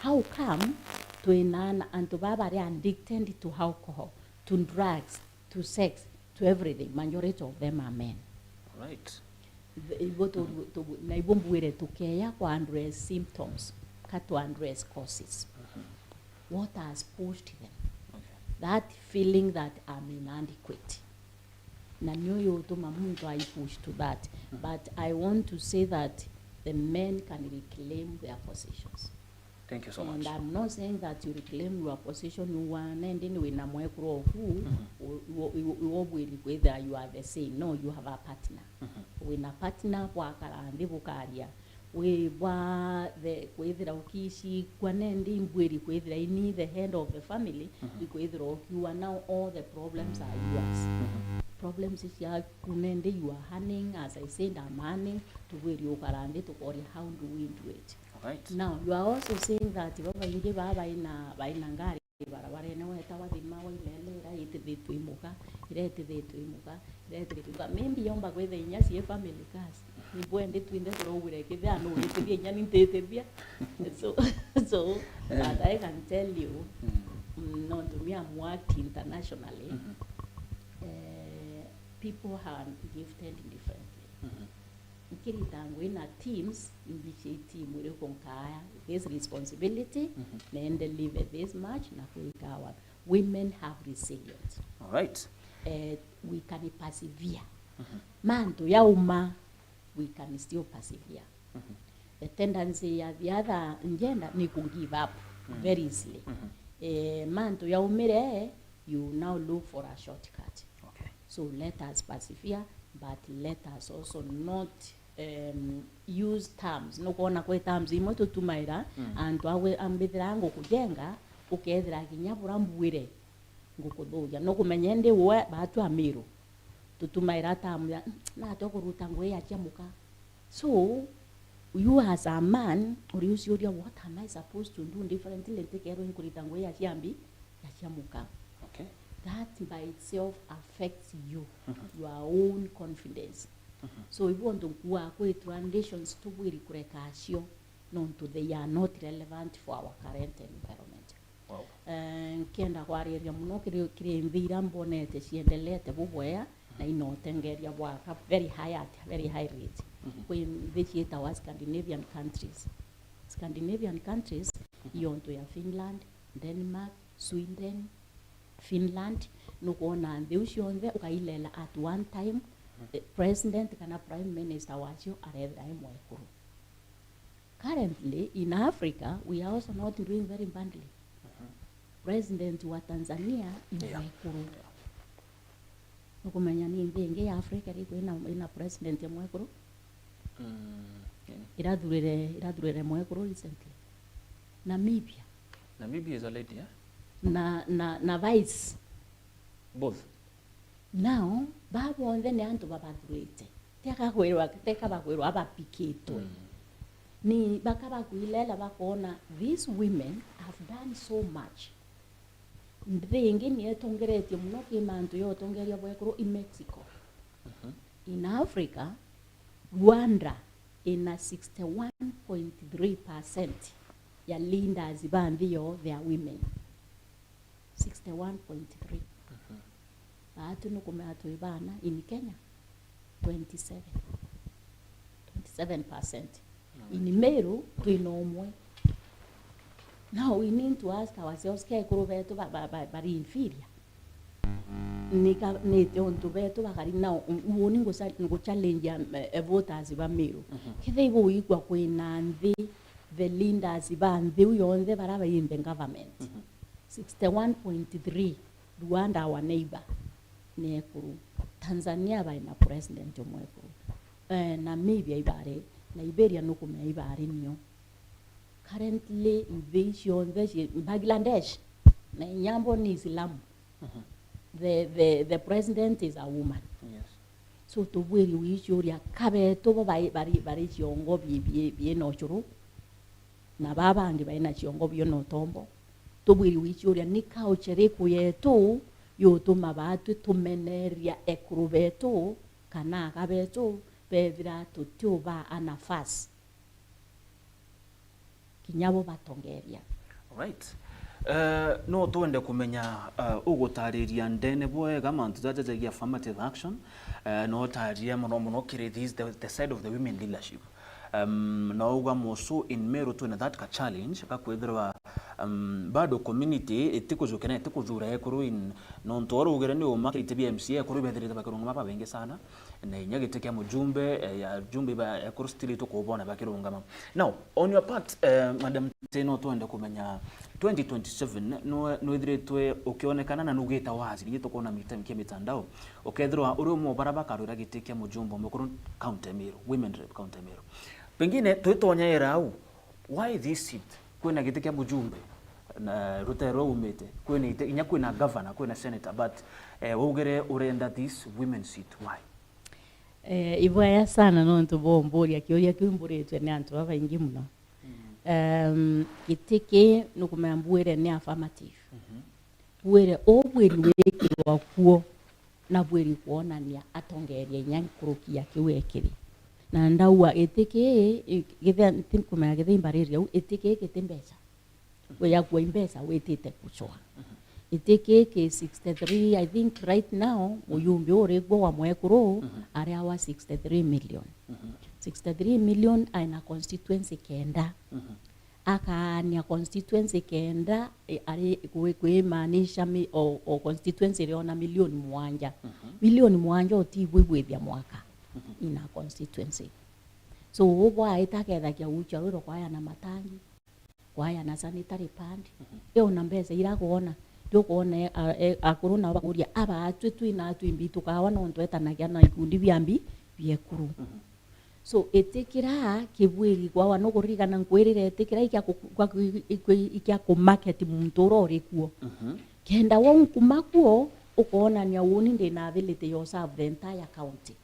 How come to enan and to barbary and addicted to alcohol, to drugs, to sex, to everything? Majority of them are men. Right. na ibo mbwire tukeya kwa address symptoms to address causes. What has pushed them? That feeling that I'm inadequate. Na nyoyo utuma mundu I push to that. But I want to say that the men can reclaim their positions. Thank you so and much. I'm not saying that you reclaim your position, you want and then we na mwekro who whether you are the same. No, you have a partner. We na partner kwa karandi bukaria. We wa the whether ukishi kwa nendi mbwiri whether I need the head of the family, whether you are now all the problems are yours. Problems is ya kunende you are handling, as I said, I'm handling to where you karandi to or how do we do it. Right. Now you are also saying that baba inge baba ina ngari barabara ene weta wathima wa ilele ra itithitu imuka iretithitu imuka iretithitu maybe yomba gwethe inya cie family cars ni bwende twinde turogure kithia no itithia inya ni tetithia so but I can tell you not to me I'm worked internationally. People are gifted differently. Nkiritangu ina teams in team we konkaya this responsibility and deliver this much na kuikawa. Women have resilience. All right. We can persevere. Manto ya uma we can still persevere. The tendency ya the other gender ni to give up very easily. Manto ya umire you now look for a shortcut. Okay. So let us persevere, but let us also not use terms. No kuona kwe terms imoto tumaira and awe ambithira ngokujenga ukethira kinyabura mbwire ngokuthuya no kumenyende we batu amiru tutumaira term na tokuruta ngwe ya chamuka. So you as a man or you see what am I supposed to do differently take ero nkurita ngwe ya chiambi ya chamuka. Okay. That by itself affects you, your own confidence. So if you want to go with transitions to be recreation, non to they are not relevant for our current environment. Wow. Kienda kwa area muno kire mvira mbonete siendelete bubwea na inotengeria waka very high rate. When they our Scandinavian countries. Scandinavian countries, you want to Finland, Denmark, Sweden, Finland, no kuona ndeushionde ukailela at one time the president kana prime minister wacho arethra imwekuru. Currently in Africa we are also not doing very badly. President wa Tanzania imwekuru. Nukumenya ni ndenge ya Africa iko ina president ya mwekuru. Iradurere mwekuru recently. Namibia is a lady, yeah? na vice Both. now babo on the antu babadurete teka bagwirwa abapiketwe ni bakaba kuilela bakona these women have done so much ndingi ni etongerete muno kimantu yo tongeria bwekuru in Mexico. In Africa Rwanda ina 61.3% ya leaders bandio they are women. 61.3. Baatu nukume atu ibana in Kenya 27%. In Meru tuinomwe. Now we need to ask ourselves ke kurubetu bari inferior. Nika nete onto betu bakari now uoni ngo challenge voters ba Meru. Kithe ibo igwa kwina nthi the leaders ba nthi uyonde baraba in the government. 61.3 Rwanda our neighbor nekuru. Tanzania by na president omwekuru. Namibia ibare, Liberia nukume ibare niyo. Currently invasion Bangladesh na nyambo ni Islam. The president is a woman. Yes. So to where you wish you kabe to bari chiongo bi no churu. Na baba angi ba na chiongo bi no tombo. Tobwiri wichuria nika uchereku yetu yotuma batu tumeneria ekuru betu kana kabetu bevira tutuba anafasi kinyabo batongeria. Right. no twende kumenya ugutariria ndene bwega mantu jajajagia affirmative action no taria muno kiri the side of the women leadership no uga moso in Meru twina that ka challenge kakwithirwa bado community itikuzukena itikuthura ekuru in no ntoro ugere ni umakirite BMC ekuru bethirite bakirunga mapa bengi sana na inyagite kya mujumbe ya jumbe ba ekuru still tukubona bakirunga. Now on your part madam Teno twende kumenya 2027 no ithiritwe ukionekana na nugita wazi ni tukona mitandao ukethirwa uri mu barabaka rura gitikia mujumbe mukuru county Meru women rep county Meru pengine twitonyera au why this seat kwina gitikia mujumbe na rutero umete kwina inya kwina governor kwina senator but ugere urenda this women seat why ibaya sana no ntubomboria kioria kiumburitwe ni antu abaingi muno gitiki nukumambwire ni affirmative bwire obwiri wekirwa kuo na bwiri kuonania atongeria nyankurukia kiwekiri na ndawa itiki githia ntikumenya githimbariri au itiki gitimbeca ya kwa imbesa wetite kuchwa itiki ke 63 I think right now muyumbi oregwa wa mwekuru area wa 63 million 63 million aina constituency kenda akania constituency kenda ari kuimanisha o constituency riona milioni mwanja milioni mwanja otibwibwithia mwaka ina constituency so ubwa itaketha kia ucha ruro kwaya na matangi kwaya na sanitary pad yo na mbeza ira kuona tukuona akuru na bakuria aba atwitu ina twimbi tukawa no ntwetanagia na ikundi biambi biekuru so etikira kibwiri kwa wano kurigana nkwirire etikira ikya ku market mutoro orikuo kenda won kumakuo ukona nya woni ndina ability yo serve the entire county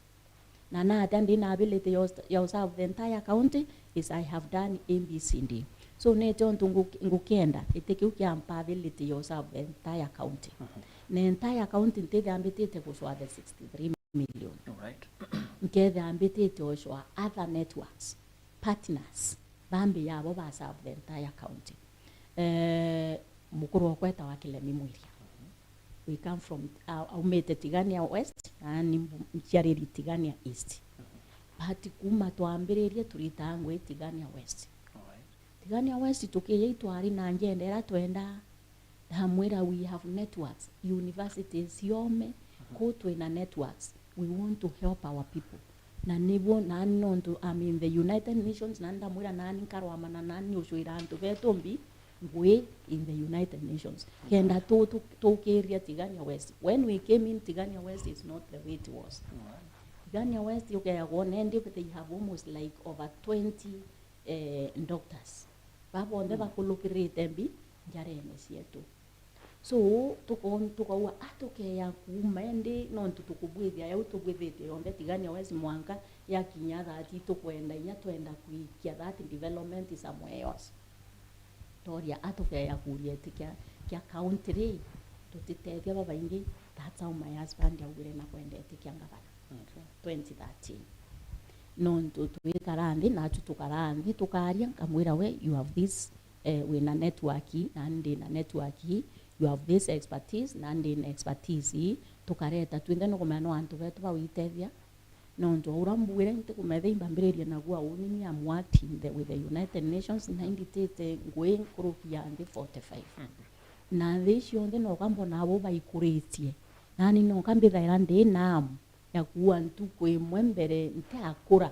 na atandi na ability yo serve the entire county is I have done ABCD so neto ntungu ngukenda etiki ampa ability yo serve the entire county na entire county ntede ambitite kuswa the 63 million all right nkethe ambitite oshwa other networks partners bambi yabo ba serve the entire county mukuru okweta wa Kilemi Mwiria we come from umete Tigania West and mchiariri Tigania East but kuma twambiririe turitangwe Tigania West Tigania West tukiye itwari na njendera twenda hamwira we have networks universities yome ko twina networks we want to help our people na nibo na nonto the United Nations nanda mwira nani karwama na nani ushwira antu betombi ngwe in the United Nations kenda to area Tigania West when we came in Tigania West is not the way it was Tigania West you can go and they have almost like over 20 doctors babo onde bakulukirite mbi njarene sietu so tukawa atoke ya kumende no tukubwithia ya utubwithite onde Tigania West mwanka ya kinyatha ati tukwenda inya twenda kuikia that development somewhere else toria atoke ya kuria tikia kia country tutitethia baba ingi that's how my husband yaugire na kwenda tikia ngabana 2013 no tuikarandi na tutukarandi tukaria kamwira we you have this wina network and na network you have this expertise and in expertise tukareta twinde no kumano antu betu bawitethia no ndo urambwire nte kumetheimba mbiriria na gwa unini amwati with the United Nations 98 ngwe kurupia ndi 45 na this yonde no kambo nabo baikuritie nani no kambithaira ndi nam ya kuwa ntu kwimwe mbere nte akura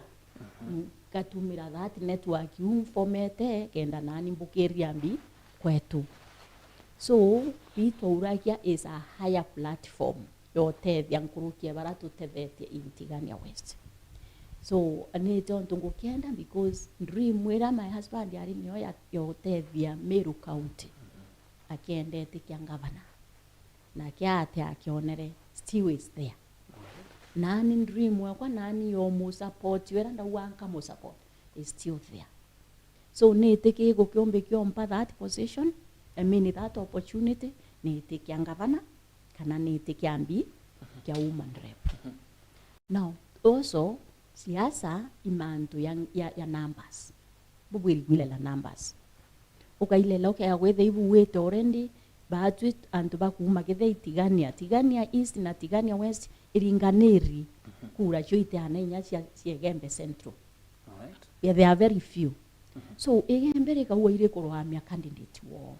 katumira that network umfomete kenda nani mbukiria mbi kwetu so bito urakia is a higher platform yotethia nkurukia bara tutethetie in Tigania West so anito ntungukienda because dream wira my husband yari niyo yotethia Meru County akiendete kia ngavana na kiate akionere still is there nani dream wakwa nani yo mu support wera nda wanka mu support is still there so niteke go kiombe kiompa that position I mean that opportunity niteke ngavana kana niteke ambi kia woman rep now also siasa imantu ya numbers bubwiri gwile la numbers ukailela ukaya gwetha ibuwete already batu antu bakuma gethe tigania east na tigania west iringaniri kura choite anainya cia Gembe Central. Alright. Yeah, there are very few. So Igembe rikaua ire kurwamia candidate wo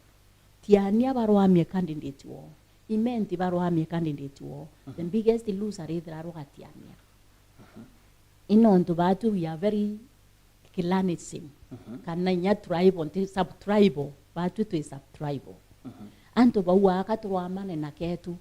tiania barwamia candidate wo imenti barwamia candidate wo the biggest loser is rarugatiania inontu batu we are very clanism kana nya tribal and sub tribal batu to sub tribal antu baua akaturwamane na ketu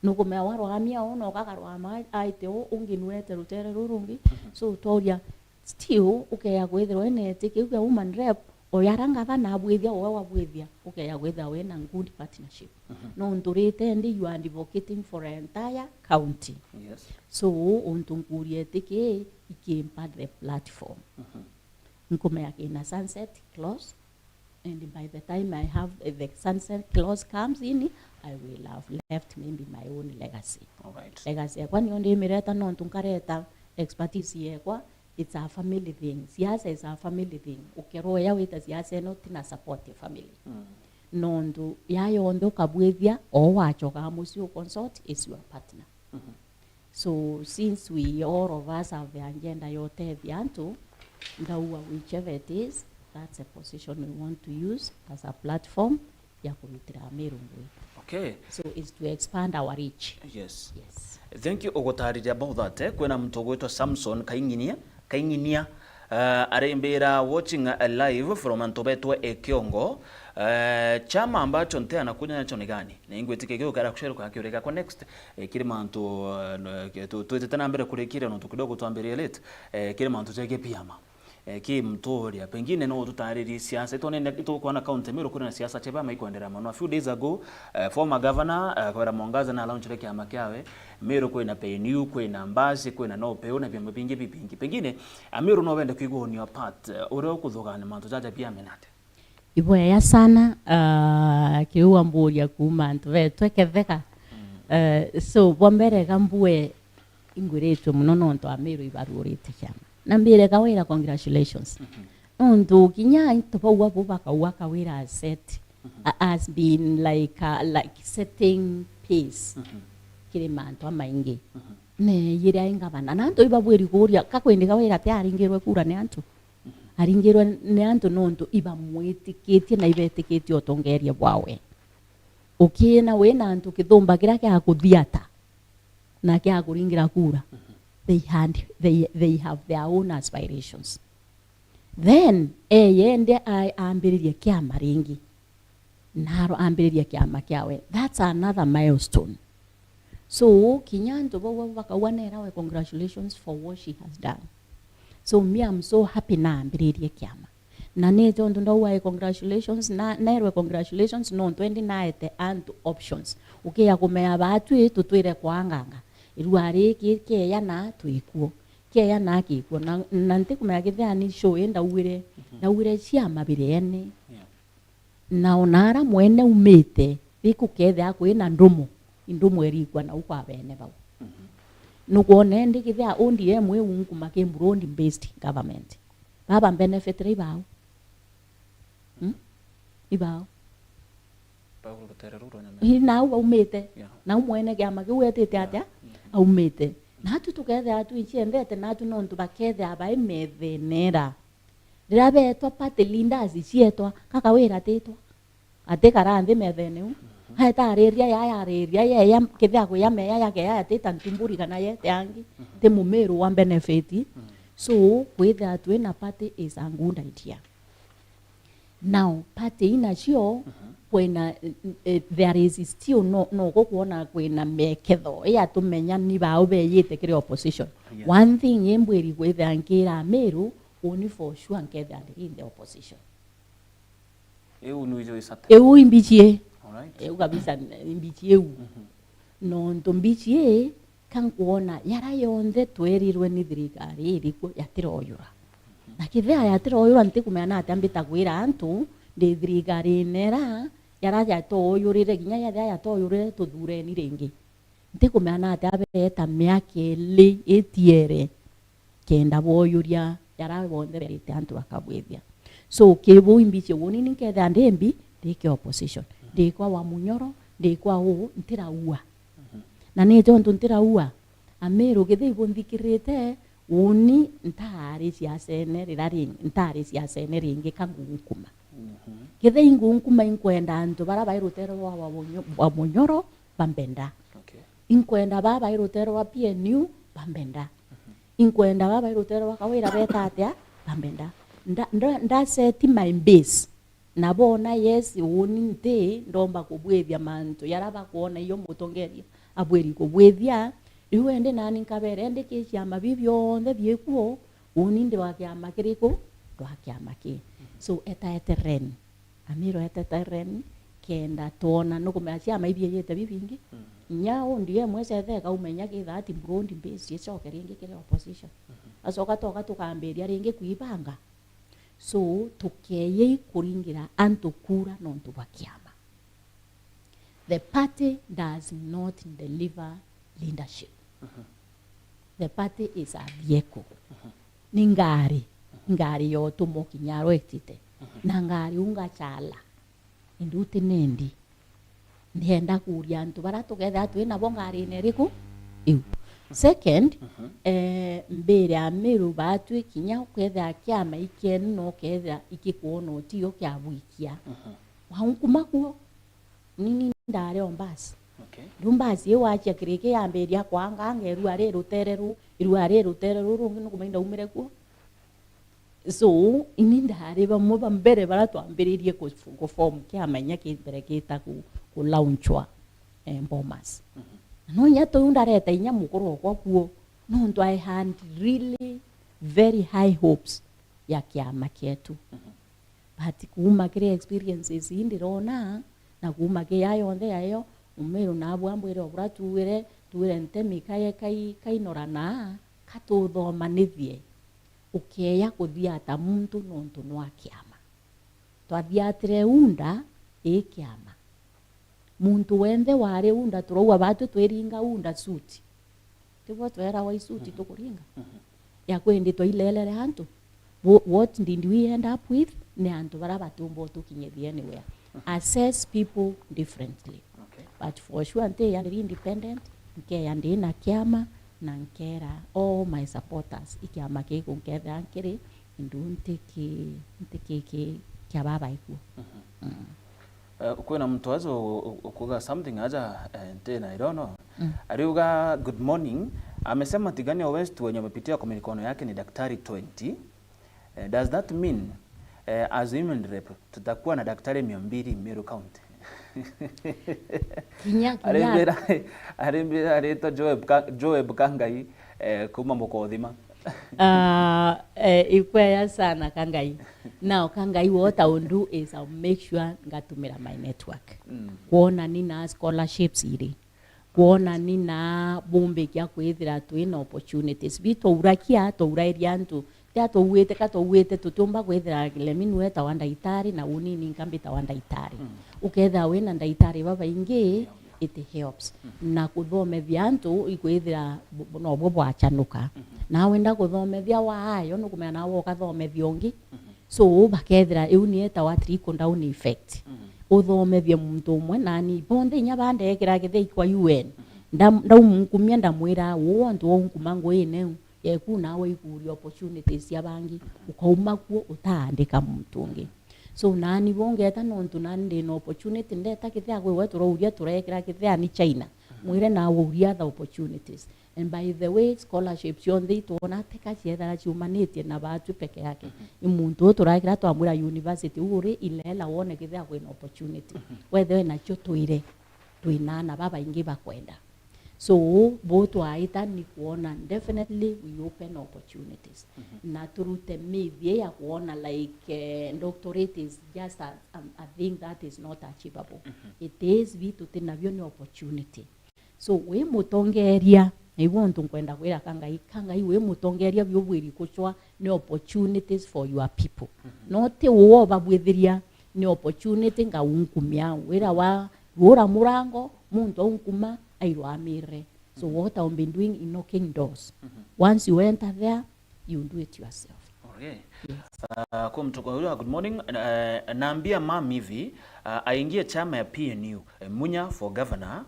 nukumea warwamia ono kakarwama aite unginwete rutere rurungi so toria still ukeya gwethero enete kiuga woman rep oyaranga bana abwethia owa abwethia ukeya gwetha we na good partnership no ndurite ndi you are advocating for an entire county. Yes. So untungurie tike ikimpa the platform nkumea kina sunset clause and by the time I have the sunset clause comes in I will have left maybe my own legacy. All right. Legacy kwa ni onde mireta no ntunkareta expertise yekwa. It's a family thing. Siasa is a family thing. Ukeroya wita siasa no tina support your family. Nondu yayo ndo kabwethia o wachoka musio consult is your partner. So since we all of us have the agenda yote viantu ndaua whichever it is, that's a position we want to use as a platform ya kurutira Meru. Okay. So it's to expand our reach. Yes. Yes. Thank you ogotarira about that. Kwena mtu gwetwa Samson Kainginia arembera watching live from Antobetwa Ekiongo. Chama ambacho nte anakuja nacho ni gani? Na ingwetike kyo kara kushero kwa kiureka kwa next kile mantu tuetana mbere kurekira no tukidogo tuamberie late kile mantu cheke piama ki mtoria pengine no tutariri siasa ito nene ito kwa na county Meru kuna siasa cheba maikuendera mano a few days ago former governor kwa Mwangaza na launch leke amakiawe Meru kwa na PNU kwa na Mbasi kwa na no peo na vyama vingi pengine Meru no wende kuigo on your part ore kuthogana mantu jaja pia menate iboya sana kiua mburia kuma antu tweketheka so bombere gambue ingwiretwe muno nonto Meru ibarurite cyane nambire kawira congratulations ndo kinya topawa bubaka waka wira set has been like setting pace kirimanto amaingi ne yira ingabana nanto ibabweri kuria kakwende kawira te aringirwe kura ne antu aringirwe ne antu nonto iba mwetiketie na ibeteketie otongeria bwawe ukina we na antu kithumba kira kya kuthiata na kya kuringira kura they have their own aspirations. Then yende ambiririe kiama ringi naro ambiririe kiama kiawe, that's another milestone. So kinyanto wakawanera congratulations for what she has done. So me I'm so happy na ambiririe kiama na neto ndo congratulations na nerwe congratulations no 29 and options ukiya kumea batu tutwire kwanganga iruari ke yana tuikuo ke yana kikuo na ntikumea githani show enda uwire cia mabirene na onara mwene umite bikukethe akwina ndumu erikwa na ukwa bene bau nukuone ndikithia ondi emwe unkuma ke Burundi based government baba benefit ribao ibao na umite na umwene gyama giwetete atia aumite natu tukethe atu ichiendete natu nontu bakethe abai methenera rirabe pate lindazi chietwa kakawira tetwa atekara nthi metheneu haetariria ya kethia ku ya meya yake ya teta ntumburi kana yete angi te mumeru wa benefit so kwethe atu na party is a good idea. Now party inachio kwena there is still no kuona kwena meketho ya tumenya ni bao beyete kire opposition. Yes. One thing embweri kwethe ankira Meru only for sure ankethe in the opposition. Nuijo isata. Imbichie. Alright. Kabisa imbichie no ntombichie kan kuona yara yonde twerirwe ni thirikari iriko yatiroyura. Na kithea yatiroyura ntikumena atambita kwira antu ndi thirikari nera yaraja toyurire ginya ya toyurire tuthure ni ringi ntikumena atabeta miake li etiere kenda boyuria yara bonde berite antu bakabwethia. So kebo imbiche woni ninke da ndembi deke opposition dekwa wa munyoro dekwa o ntira ua na ne tonto ntira ua amero gede ibondikirete woni ntari siasene rirari ntari siasene ringe kangunkuma gede ingunkuma inkwenda antu bara bairutero wa munyoro bambenda inkwenda baba irutero wa PNU bambenda inkwenda baba irutero wa kawira beta atia bambenda nda seti my base nabona yes woni nte ndomba kubwethia mantu yaraba kuona iyo mutongeria abweri kubwethia iwende nani nkabere ndike cyama bibyo nde byekuo woni ndi wakyama kiriko twakyama ki so eta ren amiro eta ren kenda tona no kumya cyama ibye yete bibingi nyao ndiye mwese theka umenya kitha ati Burundi base yechoke ringi kile opposition asoka toka tukamberia ringi kuibanga so tukeye kuringira antu kura nontu bakiama. The party does not deliver leadership. The party is a vehicle. Ningari yoto moki nyaro etite nangari unga chala indute nendi ndienda kuria antu bara together twina bongari neriku iu. Second, mbere amiru batu kinya kwetha kiama ikenu no ketha ikikuono tio kya bwikia wahunkuma kuo nini ndare ombasi rumbasi yewacha kireke ya mbere ya kwanga ngeru are rutereru rungi no kumainda umire kuo so ini ndare bamwe bambere baratwambiririe ku form kiama nya kibere kita ku launchwa bomas no nyato undareta inya mukuru kwa kuo no ndo I had really very high hopes ya kiama kietu but kuma kire experiences indirona na kuma ke yayo nde yayo umero na bwambwere obra tuwire ntemi kai norana katuthoma nithie ukeya kuthia ta muntu nontu no akiama twathiatire unda kiama muntu wende ware unda turowa batu tweringa unda suti tibo twera wa suti tukuringa ya kwendi toilelere hantu what did we end up with ne antu bara batumbo tukinyethie anywhere assess people differently but for sure ante ya independent nke ya ndina kiama na nkera all my supporters ikiama ke kunketha nkiri ndunte ki kya baba iku kwena mtu azo ukuga something aja tena I don't know aliuga good morning amesema Tigania West wenye wamepitia kwa mikono yake ni daktari 20 does that mean as women rep tutakuwa na daktari 200 Meru County kinya areta Joe Kangai kuma mukothima ikwea sana Kangai now Kangai what I will do is I'll make sure ngatumira my network kuona nina scholarships iri kuona nina bombe kya kwethira twina opportunities bito urakia to urairia antu tato uwete tutumba kwethira leminu eta wanda itari na unini nkambita wanda itari uketha wena ndaitari baba ingi it helps na kuthomethia antu ikwithira no bwo achanuka na wenda kuthomethia waayo no kumena nawo ukathomethia ungi so bakethira iuni eta wa trickle down effect uthomethia muntu umwe nani bonde inya bandekira githei kwa UN ndaumkumia ndamwira wo antu wo nkumango ine yeku nawe ikuri opportunities ya bangi ukauma kuo utaandika muntu ungi so nani bongeta nontu nandi no opportunity ndeta kithia gwe turouria turekira kithia ni China mwire na uria the opportunities and by the way scholarships on they tuona teka ciethara ciumanite na batu peke yake imuntu turakira twamwira university uri ilela wone kithia kwina opportunity whether na cio tuinana baba ingi bakwenda so both aita ni kuona definitely we open opportunities na turute mithie ya kuona like doctorate is just a thing that is not achievable it is vitu tinavyo ni opportunity so we mutongeria I want to kwenda kwira Kangai we mutongeria byo bwiri kuchwa ni opportunities for your people not wo babwithiria ni opportunity nga unkumia wira wa wora murango muntu unkuma airuamire so what I've been doing in knocking doors once you enter there you do it yourself. Okay. Kwa mtoka huyo, good morning. Naambia mam hivi aingie chama ya PNU. Munya for governor,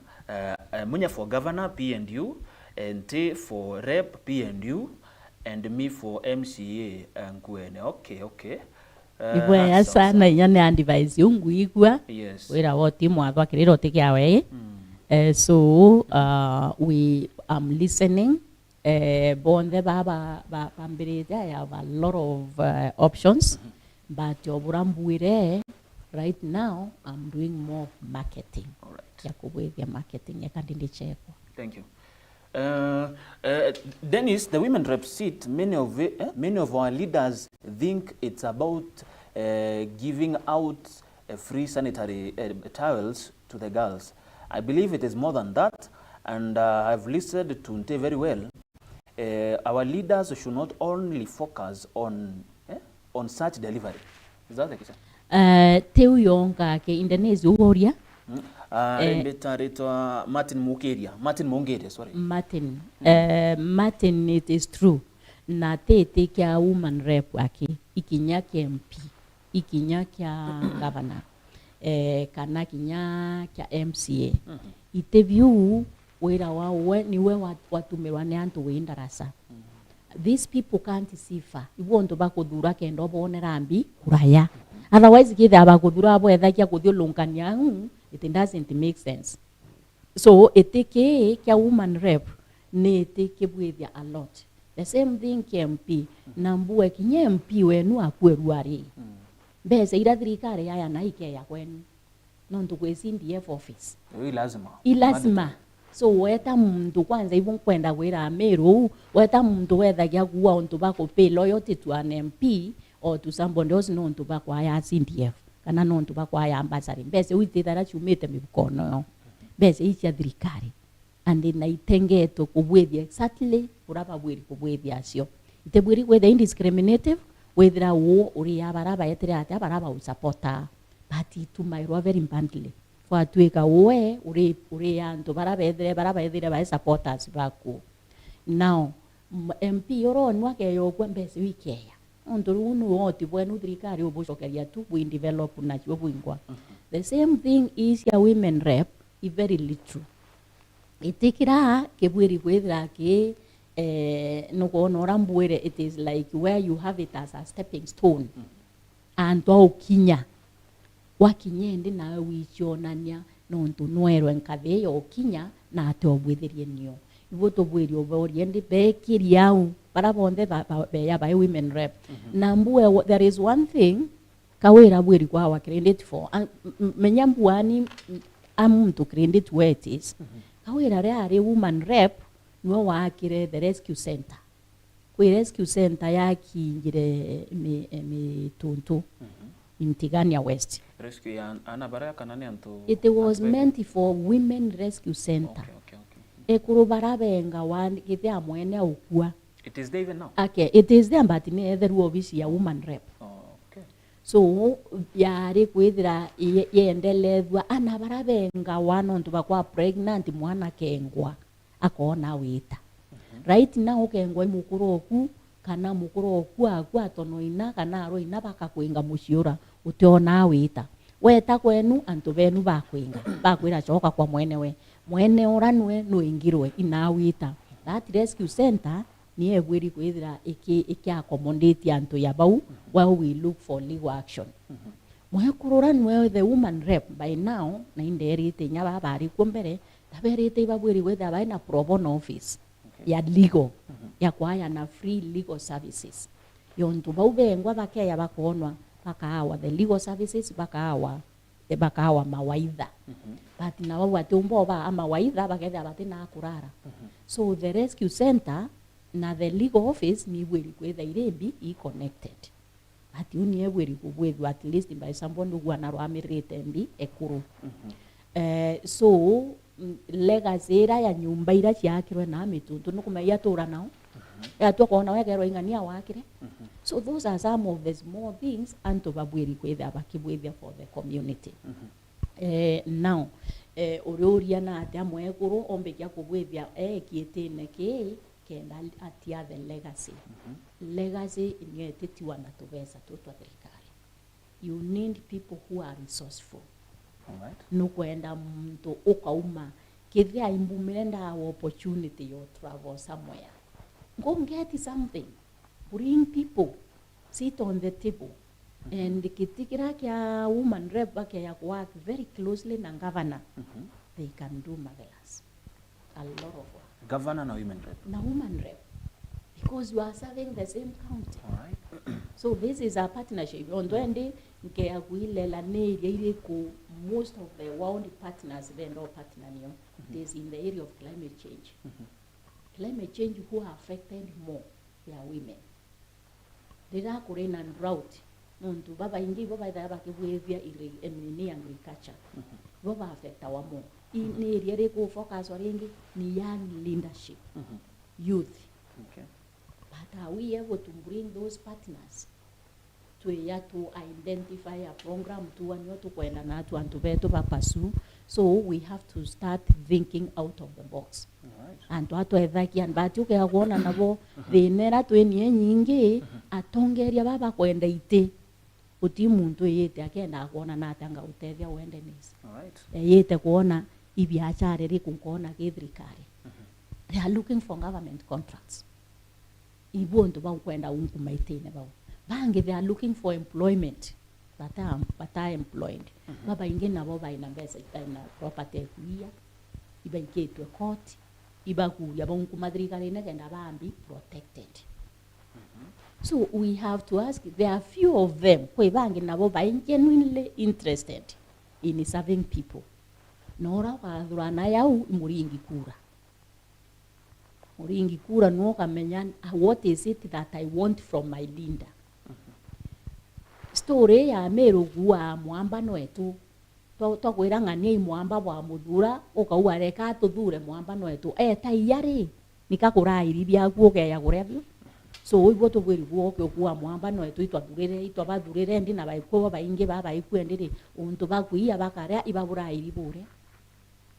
PNU, and T for rep PNU, and me for MCA Nkwene. Okay. Ibwe sana nyane advice yungu igwa. Yes. Wira woti mwathwa kiriro tikiawe. So we am listening. Bonde baba bambirita, I have a lot of options, but oburambuire right now I'm doing more marketing. All right. Yakubwe marketing yakandindi cheko. Thank you. Dennis, the women rep seat, many of our leaders think it's about giving out free sanitary towels to the girls. I believe it is more than that, and I've listened to Nte very well. Our leaders should not only focus on such delivery. Is that the case? Teu yonga ke Indonesia uhoria. Martin Mungeria, sorry. Martin. Martin, it is true. Na te kia woman rep wake, ikinya kia MP, ikinya kia governor, kana kinya kia MCA. Ite view wera wa niwe watumirwa ne antu we ndarasa. These people can't see far. Iwo onto bakudura kendo bone rambi kuraya. Otherwise kithe abakudura abo ethakia kuthio lunkania it doesn't make sense. So eteke kia woman rep ne eteke bwethia a lot. The same thing kia MP. Nambue kinye MP wenu akweruari. Bese ira thirikari aya na ike ya kwenu. Nontu kwesi DF office. Ilazima. So weta mundu kwanza even kwenda kwira Meru, weta mundu wethagia kuwa onto bako pay loyalty to an MP or to somebody else no onto bako aya CDF. Kana no onto bako aya ambassador. Bese uitethara chumete mibukono. Bese ichi thirikari. And na itenge to kubwethia exactly uraba bwiri kubwethia acio. Itebwiri whether indiscriminative, whether wo uri abaraba yetere ati abaraba usupporta. But itumairwa very badly. For tueka we uri anto baraba edire ba supporters bako. Now MP oro nwake yo kwembese wikeya. Onduru unu oti bwenu thirikari obucokeria tu we develop na chwo bwingwa. The same thing is ya women rep is very little. Itikira kebwiri kwethira ke no konora mbwere, it is like where you have it as a stepping stone. And kinya wakinyende na wichonania nontu nwerwe nkathe yo kinya na atobwitherie nio ibo tobwiri oboriende bekiriau para bonde be ya by women rep. Nambue there is one thing kawera bwiri kwa wa credit for menyambuani to credit where it is. Kawera re woman rep no wakire the rescue center. Kwi rescue center yakingire me tuntu in Tigania West. Rescue anto. It was meant for women rescue center. Okay. Ekurubarabenga wan kite amwene ukua. It is there even now. Okay, it is there but in either office ya woman rep. Okay. So yari kwithira yendelethwa anabarabenga wano ntuba kwa pregnant mwana kengwa akona wita. Right now kengwa mukuru oku kana mukuru oku agwa tonoina kana roina bakakwinga mushiura utiona wita. Weta kwenu antu benu bakwinga bakwira choka kwa mwene oranwe no ingirwe inawita. That rescue center ni ebwiri kwithira iki accommodate antu yabau while we look for legal action. Mwekurura the woman rep by now na inderite nyaba bari kumbere taberite ibabwiri kwithira by na pro bono office ya legal ya kwaya na free legal services. Yontu baubengwa bakeya bakonwa bakawa the legal services bakawa mawaidha. But na watu mboba mawaidha baketha batina kurara. So the rescue center na the legal office ni bwiri kwetha irembi connected. Ati unie bwiri kubwethu at least by somebody who anaroamirite mbi ekuru. So legacy ya nyumba ira ciakirwe na mitundu nukumaiya tura nao. Ya tukona wegero ingania wakire. So those are some of the small things anto babwiri kwetha bakibwethia for the community. Now urioria na ati amwe ekuru ombekia kubwethia kietene ke kenda atia the legacy. Legacy ingetetiwa na tubesa tutwa thirikari. You need people who are resourceful. Alright. Nukwenda mtu ukauma kithia imbumenda opportunity you travel somewhere. Go get something. Bring people. Sit on the table. And kitikira kia woman rep ya work very closely na governor. They can do marvelous. A lot of work. Governor na women rep. Na woman rep. Because you are serving the same county. Alright. So this is a partnership. Ondwende nke aguilela neria ireko most of the world partners then all partner niyo. Is in the area of climate change. Climate change who are affected more they are women. Dira kurena drought. Muntu baba ingi baba idaba kibwevia in agriculture. Baba affect our more. In area reko focus oringi ni young leadership. Youth. Okay. But are we able to bring those partners to identify a program to kwenda na to and to beto papasu? So we have to start thinking out of the box. Alright. And to ethaki and but you can go na nabo the nera to nie nyingi atongeria baba kwenda ite uti muntu yete akenda kuona na atanga utethia wende nisi. Alright. Yete kuona ibiachare ri kunkona githirikari. They are looking for government contracts. Ibonto ba kwenda unkumaitene ba. Bangi they are looking for employment. But are employed. Baba ingi nabo ba ina mbesa ina property kuia. Iba iketwe court. Iba kuya ba unkumadrikari na kenda bambi protected. So we have to ask, there are few of them kwe bangi nabo ba genuinely interested in serving people. Nora kadhurana yau muringi kura. Muringi kura no kamenya what is it that I want from my Linda. Story ya Meru gua mwamba noetu to kwira ngani mwamba wa mudura ukauwa reka tuthure mwamba noetu tayari nikakura iribia guoke ya gurevyo so ibo to gwiri guoke gua mwamba noetu itwa badurire ndi na baiko bainge baba ikwendire untu bakuia bakarea ibabura iribure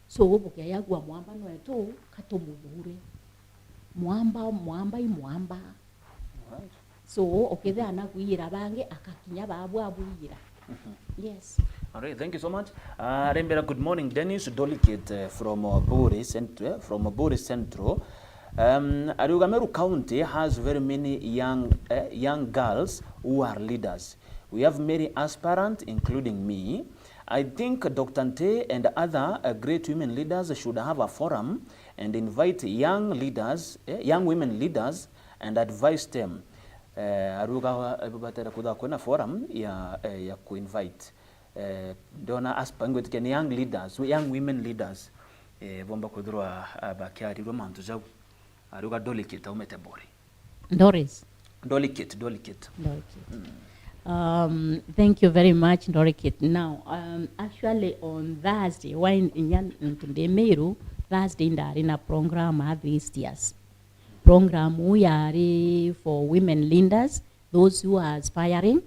so ubuke ya gua mwamba noetu katomudhure mwamba i mwamba. Alright. So okethe anakuira bange akakinya babu abuira. Yes. All right, thank you so much. Rembera, good morning. Dennis Dolikit from Buri Central. Arugameru County has very many young girls who are leaders. We have many aspirants, including me. I think Dr. Nte and other great women leaders should have a forum and invite young women leaders and advise them. Aruga batera kuda kuna forum ya ku-invite dona aspangwe tikeni young women leaders bomba kudrwa bakiari romanto jau aruga Dolikit umete Buri. Dolikit. Thank you very much, Dorikit. Now, actually on Thursday, when in Meru, Thursday in a program this year's program we are for women leaders, those who are aspiring.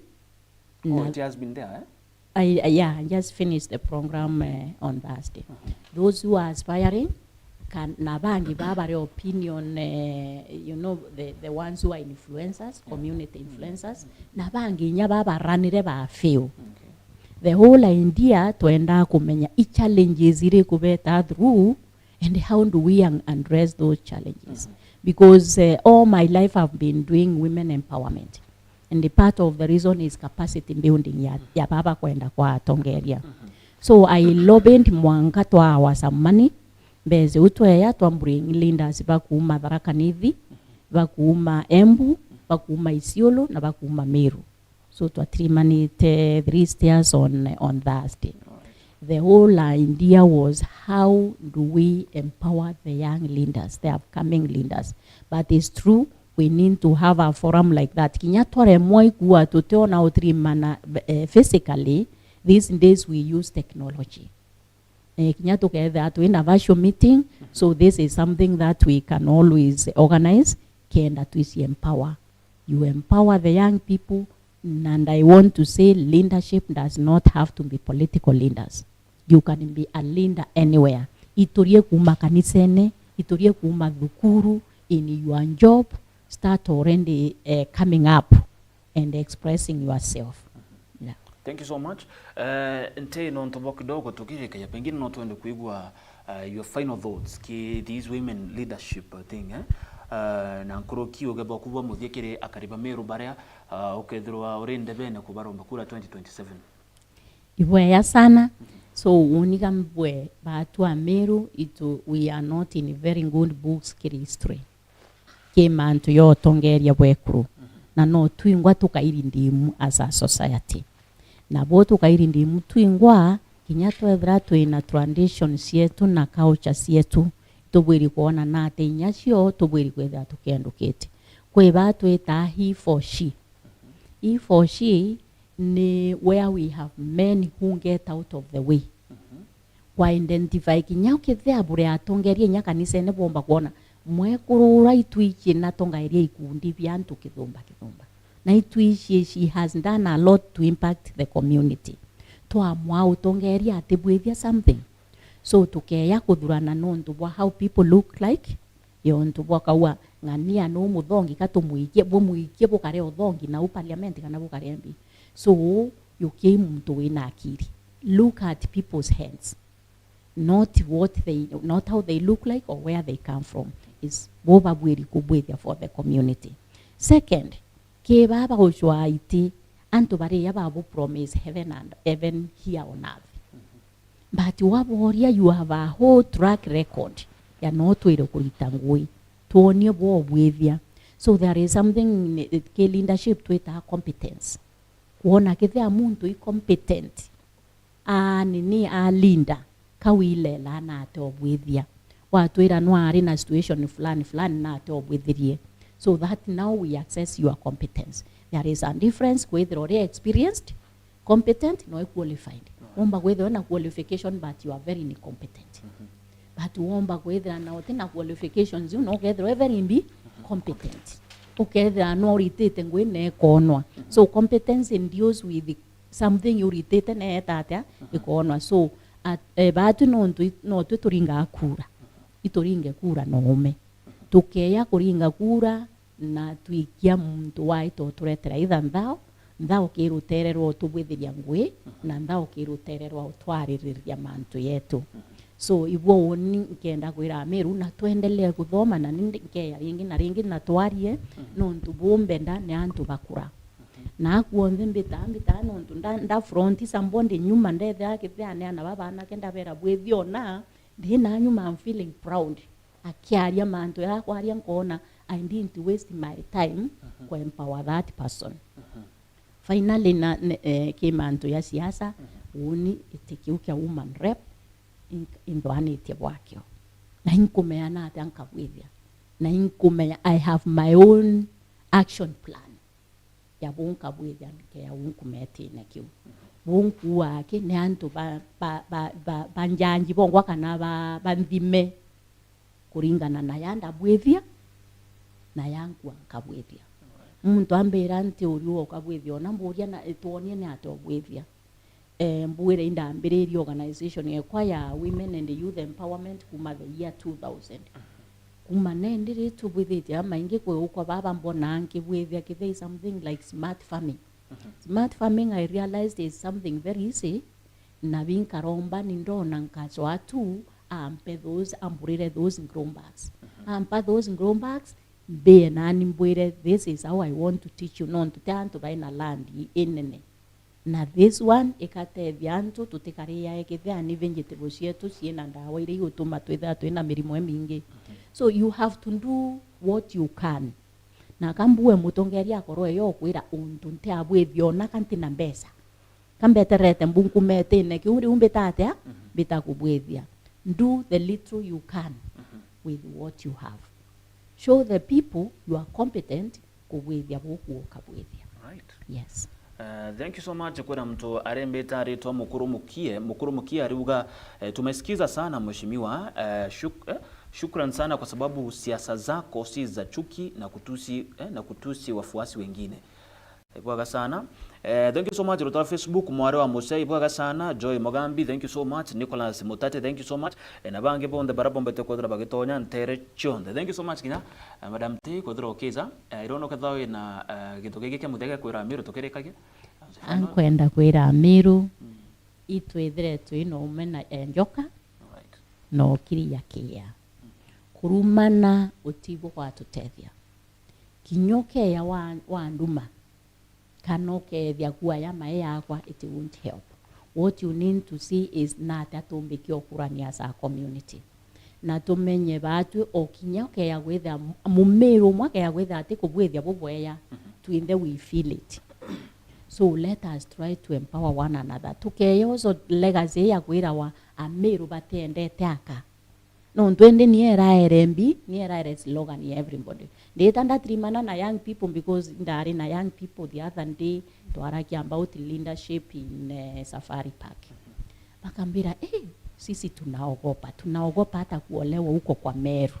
Oh, it has been there, I just finished the program on Thursday. Those who are aspiring can nabangi babare opinion, the ones who are influencers, community influencers, nabangi nyababa ranire ba feel. The whole idea to enda kumenya challenges ire kubeta through and how do we address those challenges. Because all my life I've been doing women empowerment. And the part of the reason is capacity building ya baba kwenda kwa tongeria. So I lobbied mwanga twa wasamani beze utwe ya twambring leaders bakuuma Tharaka Nithi, bakuuma Embu, bakuuma Isiolo na bakuuma Meru. So twatrimanite 3 stairs on Thursday. The whole idea was how do we empower the young leaders, the upcoming leaders. But it's true, we need to have a forum like that. Kinyatore moi kuwa tuteona utrimana physically, these days we use technology. Kinyatoke that we in a virtual meeting, so this is something that we can always organize, kenda to empower. You empower the young people, and I want to say leadership does not have to be political leaders. You can be a leader anywhere. Iturie kuma kanisene, iturie kuma dhukuru, in your job, start already coming up and expressing yourself. Yeah. Thank you so much. Nte no ntobo kidogo tukireka ya pengine no tuende kuigwa your final thoughts ki these women leadership thing na nkoroki ogeba kuba muthekere akariba meru baria ukethirwa urinde bene kubaromba kura 2027. Ibweya sana. So uniga mbwe batu a Meru we are not in very good books history. Kemantu yo tongeria bwekuru. Na no tuingwa tukairindimu as a society. Na bo tukairindimu tuingwa kinya twethra twina traditions yetu na culture yetu tubwiri kuona nate inyacio tubwiri kwetha tukendukite. Kwe batu eta he for she. He for she ni where we have men who get out of the way. Kwa identify kinya ukithea bure atongeria nya kanisa ne bomba kuona mwekurura itwichi na tongairia ikundi byantu kithumba. Na itwichi she has done a lot to impact the community. Twamwa utongeria atibwithia something. So tukeya kuthurana nontu bwa how people look like yontu bwa kawa ngania no muthongi katumuikie bukare uthongi na parliament kana bukare MP. So you came muntu wina akiri. Look at people's hands. Not how they look like or where they come from. Is boba bwiri kubwithia for the community. Second, ke baba ushwa iti antu bari yababu promise heaven here on earth. But waboria you have a whole track record ya no twire kulitangui tuonye bo bwithia. So there is something ke leadership twita competence. Kuona kithia muntu i competent nini linda kawile la na ate obwithia watwira no ari na situation fulani na ate obwithirie. So that now we access your competence. There is a difference whether already experienced, competent, no qualified. Omba whether na qualification but you are very incompetent. But omba whether na otena qualifications you know whether very be competent. Okay, there are no irritated ngwene konwa. So competence deals with something you irritated na etata ikonwa. So batu no turinga kura. Itoringe kura no ome. Tukeya kuringa kura na tuikia muntu waito turetera either ndao kirutererwo tubwithiria ngwe na ndao kirutererwo utwaririria mantu yetu. So ibo woni nkenda kwira Meru na tuendelee kuthoma na nikeya ringi na twarie nontu bombenda ne antu bakura. Na kuonze mbita nontu nda front sambonde nyuma ndethe akithane na babana kenda bera bwithio na ndina nyuma I'm feeling proud. Akiaria mantu ya kwaria nkona I didn't waste my time ku empower that person. Finally na kimantu ya siasa uni itikiukia woman rep indwanite bwakyo na inkumeana ate ankabwithia na inkumenya I have my own action plan ya bunka bwithia ke ya unkumete na kiu bunku wake ne antu banjanji bongwa kana bandime kuringana na yanda bwithia na yangu ankabwithia muntu ambera nti uriwo kabwithia ona mburia na tuonie ne atobwithia mbwire indambiriri organization ya women and youth empowerment kuma the year 2000 kuma nendire tubwithite ama ingi kwa baba mbona anki bwithia kithe something like smart farming. Smart farming I realized is something very easy na binkaromba nindona nkacho atu ampe those amburire those grown bags ampa those grown bags be nani mbwire this is how I want to teach you non to tanto by na land inene na this one ekate byantu tutikaria ekithia ni vegetables yetu ciena ndawa ire gutuma twitha twina mirimo mingi. So you have to do what you can na kambuwe mutongeria akoro yo kwira untu nte abwithio na kantina mbesa kambeterete mbunku mete ne kiuri umbetate bitakubwithia. Do the little you can with what you have. Show the people you are competent kubwithia boku kabwithia. Right. Yes. Thank you so much kwa mtu arembeta aretwa mukuru mukie ariuga tumesikiza sana mheshimiwa shukran sana kwa sababu siasa zako si za chuki na kutusi wafuasi wengine. ibwaga sana. Thank you so much Rutwa Facebook mware wa Musei ibwaga sana. Joy Mogambi, thank you so much. Nicholas Mutate, thank you so much. Na bange bonde barabombete kodra bagitonya ntere chonde. Thank you so much kinya. Madam T kodra okiza. Irono kathawe na gintu giki kya mutega kwira Amiru tukirekage. Ankwenda kwira Amiru itwethire twino umena enjoka no kiria kia kurumana utibo kwa tutethia kinyoke ya wa nduma kanoke thia guaya mae yakwa it won't help. What you need to see is not atumbiki okurani as a community na tumenye batu okinyoke ya gwetha mumeru mwake ya gwetha ati kubwethia bubweya twinde we feel it. So let us try to empower one another. Tukeyozo legacy ya kwira wa Amiru batendete aka. No twende ni era RMB, ni era slogan ya everybody. Ndetanda trimana na young people because ndari na young people the other day twaraki about leadership in Safari Park. Bakambira sisi tunaogopa hata kuolewa huko kwa Meru.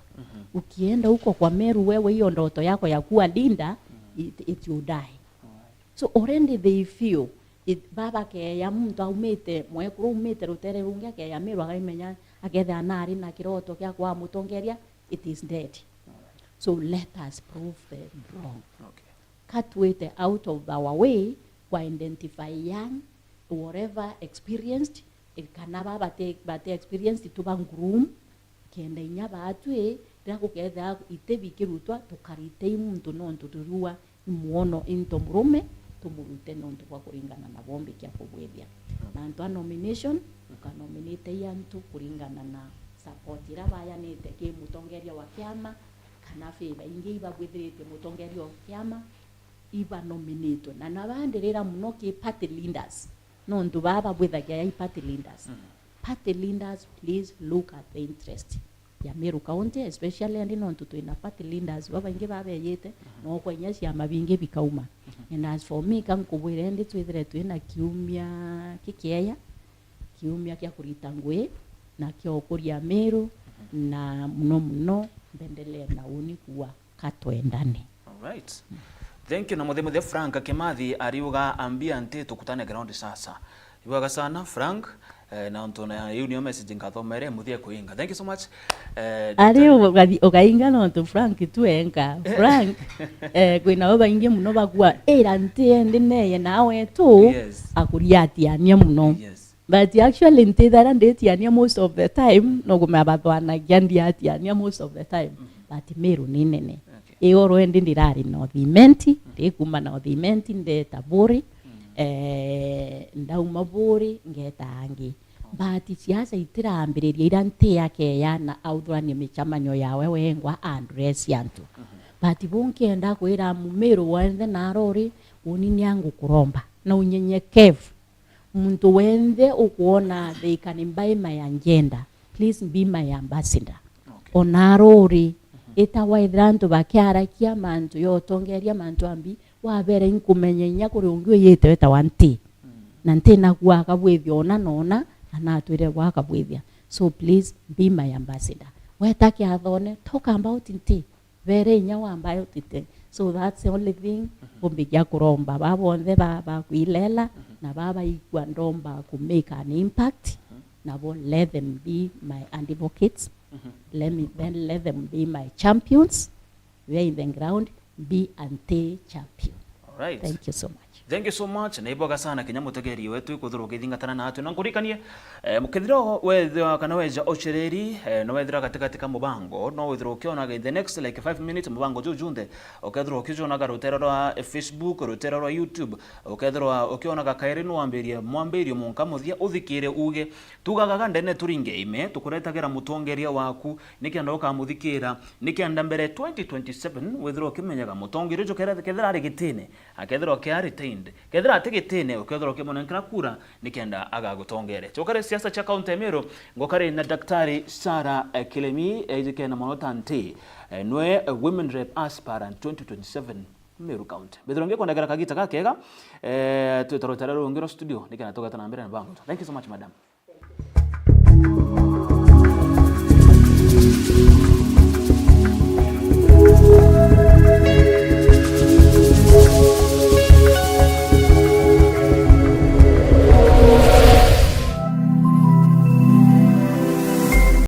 Ukienda huko kwa Meru wewe hiyo ndoto yako ya kuwa linda it you die. So already they feel baba ke ya muntu aumite mwekuru umite rutere rungia ke ya Meru agaimenya agethe anari na kiroto kya kwa mutongeria it is dead. So let us prove them wrong. Okay. Cut weight out of our way to identify young whatever experienced it kanaba bate experienced to bang groom kende nyaba atwe ndako ketha itebikirutwa tukarite muntu no ntuturua muono into murume tumurute nontu kwa kuringana na bombe kya kubwethia na ntwa nomination ukanominate yantu kuringana na support ira bayanite ki mutongeria wa kiama kana favor ingi iba gwithirite mutongeria wa kiama iba nominate na nabandirira muno ki party leaders nontu baba bwithagia ya party leaders. Party leaders, please look at the interest ya Meru County, especially and nontu twina party leaders baba ingi babeyete no kwenya cia mabingi bikauma. And as for me kankubwire ndi twithire twina kiumia kikieya kiumia kya kurita ngwe na kyo kuria Meru na muno bendelee na uni kuwa katwendane. All right. Thank you na muthe Frank Kimathi ariuga ambia nti tukutane ground sasa. Iwaga sana Frank na ntona union message ngathomere muthie kuinga. Thank you so much. Ari ugainga no to Frank tuenga. Frank kwina oba inge muno bagwa era nti ndi neye nawe tu akuriatiania muno. Yes. But actually nti that ndetiania most of the time no gumabathwana giandiatiania most of the time. But Meru ni nene. Eoro endi ndirari North Imenti, ndikuma North Imenti ndeta Buri, ndauma Buri ngeta angi. But siasa itirambiriria irante yake yana authurania michamanyo yawe wengwa address yantu. But bunkienda kwira Meru wende narori unini yangu kuromba na unyenyekevu. Muntu wende ukuona they can buy my agenda. Please be my ambassador. Okay. Onarori eta waidranto bakiara kia mantu yo tongeria mantu ambi wabere inkumenya kuri ungyo yete eta wanti nante na kwa kabwethia ona nona anatwire wa kabwethia. So please be my ambassador. Weta kia thone talk about nti vere nya wamba yotite. So that's the only thing bombigia kuromba babonde baba kuilela na baba igwa ndomba ku make an impact na bo let them be my advocates. Let them be my champions. We're in the ground, be anti-champion. All right. Thank you so much. Thank you so much. Neiboga sana kinya mutegeri wetu ikuthuru githingatana na atu nankurikanie mukithiro wethwa kana weja ochereri no wethira katika mubango no wethira ukiona the next like 5 minutes mubango jujunde ukethira ukiona garutero rwa Facebook rutero rwa YouTube ukethira ukiona gakairi no mwambirio munka muthia uthikire uge tugaga ndene turinge ime tukuretagira mutongeria waku nikianda ukamuthikira nikianda mbere 2027 wethira ukimenyaga mutongerio jokera kethira ari gitine akethira ukiari kethira atigitine ukethira ukimonekana kura nikienda agagutongere chokare siasa cha kaunti Meru ngokare na daktari Sara Kilemi ejike na monota nti nwe women rep aspirant 2027 Meru County bethronge kwa ndagara kagita kakega tutarotara rongero studio nikana toka tanambira na bango. Thank you so much madam.